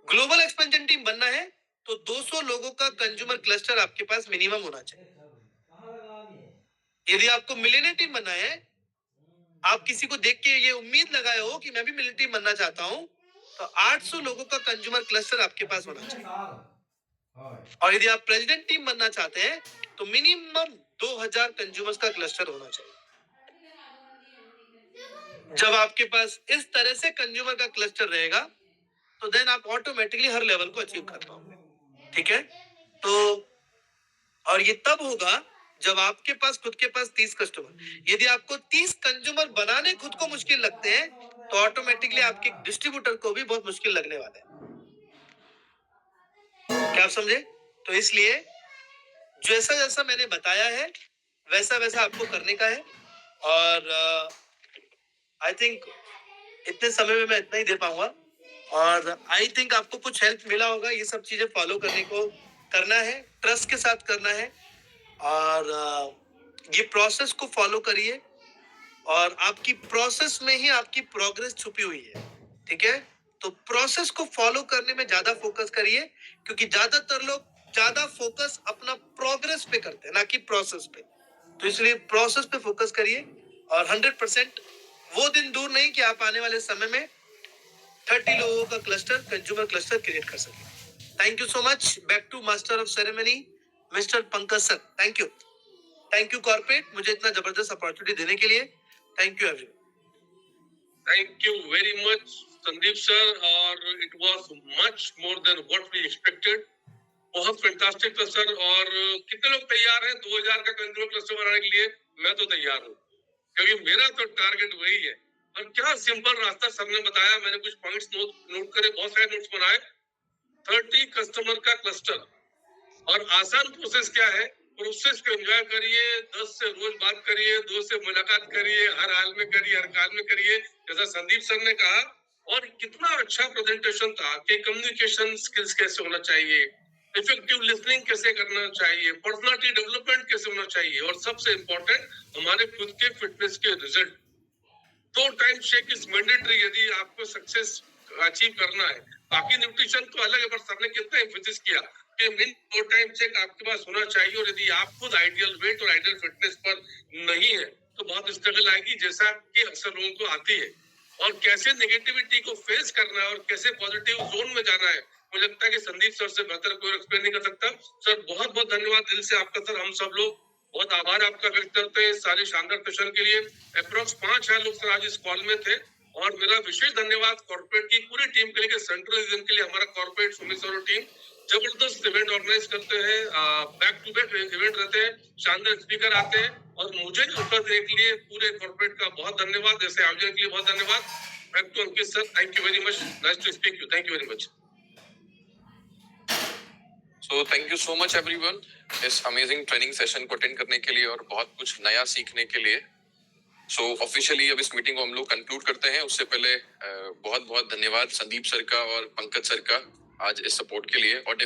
ग्लोबल एक्सपेंशन टीम बनना है तो 200 लोगों का कंज्यूमर क्लस्टर आपके पास मिनिमम होना चाहिए। यदि आपको मिलियनर टीम बनना है, आप किसी को देख के ये उम्मीद लगाए हो कि मैं भी मिलियनर टीम बनना चाहता हूं, तो 800 लोगों का कंज्यूमर क्लस्टर आपके पास होना चाहिए। और यदि आप प्रेसिडेंट टीम बनना चाहते हैं तो मिनिमम 2000 कंज्यूमर्स का क्लस्टर होना चाहिए। जब आपके पास इस तरह से कंज्यूमर का क्लस्टर रहेगा तो देन आप ऑटोमेटिकली हर लेवल को अचीव कर पाओगे, ठीक है। तो और ये तब होगा जब आपके पास खुद के पास 30 कस्टमर। यदि आपको 30 कंज्यूमर बनाने खुद को मुश्किल लगते हैं तो ऑटोमेटिकली आपके डिस्ट्रीब्यूटर को भी बहुत मुश्किल लगने वाला है। क्या आप समझे? तो इसलिए जैसा जैसा मैंने बताया है वैसा वैसा आपको करने का है, और आई थिंक इतने समय में मैं इतना ही दे पाऊंगा, और आई थिंक आपको कुछ हेल्प मिला होगा। ये सब चीजें फॉलो करने को करना है, ट्रस्ट के साथ करना है, और ये प्रोसेस को फॉलो करिए, और आपकी प्रोसेस में ही आपकी प्रोग्रेस छुपी हुई है, ठीक है। तो प्रोसेस को फॉलो करने में ज्यादा फोकस करिए, क्योंकि ज्यादातर लोग ज्यादा फोकस अपना प्रोग्रेस पे करते हैं, ना कि प्रोसेस पे। तो इसलिए प्रोसेस पे फोकस करिए, और 100% वो दिन दूर नहीं कि आप आने वाले समय में 30 लोगों का क्लस्टर, कंज्यूमर क्लस्टर क्रिएट कर सके। Thank you so much. Back to master of ceremony mister Pankaj sir. Thank you corporate, मुझे इतना जबरदस्त अपॉर्चुनिटी देने के लिए। Thank you everyone. Thank you very much, Sandeep sir. और it was much more than what we expected. बहुत fantastic था sir. और कितने लोग तैयार हैं 2000 का कंज्यूमर क्लस्टर बनाने के लिए? मैं तो तैयार हूँ, क्योंकि मेरा तो टारगेट वही है। और क्या सिंपल रास्ता सर ने बताया, मैंने कुछ पॉइंट्स नोट करे, बहुत सारे नोट्स बनाए। 30 कस्टमर का क्लस्टर, और आसान प्रोसेस क्या है, प्रोसेस को एंजॉय करिए, 10 से रोज बात करिए, 2 से मुलाकात करिए, हर हाल में करिए, हर काल में करिए, जैसा संदीप सर ने कहा। और कितना अच्छा प्रेजेंटेशन था कि कम्युनिकेशन स्किल्स कैसे होना चाहिए, इफेक्टिव लिसनिंग कैसे करना चाहिए, पर्सनालिटी डेवलपमेंट कैसे होना चाहिए, और सबसे इम्पोर्टेंट हमारे खुद के फिटनेस के result. 2 time shake is mandatory यदि आपको सक्सेस अचीव करना है। बाकी न्यूट्रिशन तो अलग है, पर सर ने कितना एम्फेसिस किया कि मिन 2 टाइम चेक आपके पास होना चाहिए। और यदि आप खुद आइडियल वेट और आइडियल फिटनेस पर नहीं है तो बहुत स्ट्रगल आएगी, जैसा कि अक्सर लोगों को आती है। और कैसे नेगेटिविटी को फेस करना है और कैसे पॉजिटिव जोन में जाना है, मुझे लगता है कि संदीप सर से बेहतर कोई एक्सप्लेन नहीं कर सकता। सर बहुत बहुत धन्यवाद दिल से आपका। सर हम सब लोग बहुत आभार आपका व्यक्त करते हैं सारे शानदार सेशन के लिए। अप्रोक्स 5 लोग सर आज इस कॉल में थे, और मेरा विशेष धन्यवाद कॉर्पोरेट की पूरी टीम के लिए, सेंट्रल रीजन के लिए हमारा कॉर्पोरेट सुमित सर और टीम जबरदस्त इवेंट ऑर्गेनाइज करते हैं, बैक टू बैक इवेंट रहते हैं, शानदार स्पीकर आते हैं और मुझे अवसर देने के लिए पूरे कॉर्पोरेट का बहुत धन्यवाद, जैसे आयोजन के लिए बहुत धन्यवाद। Back to Ankit sir, thank you very much, nice to speak you, thank you very much. So thank you so much everyone इस अमेजिंग ट्रेनिंग सेशन को अटेंड करने के लिए और बहुत कुछ नया सीखने के लिए। सो ऑफिशियली अब इस मीटिंग को हम लोग कंक्लूड करते हैं। उससे पहले बहुत बहुत धन्यवाद संदीप सर का और पंकज सर का आज इस सपोर्ट के लिए, और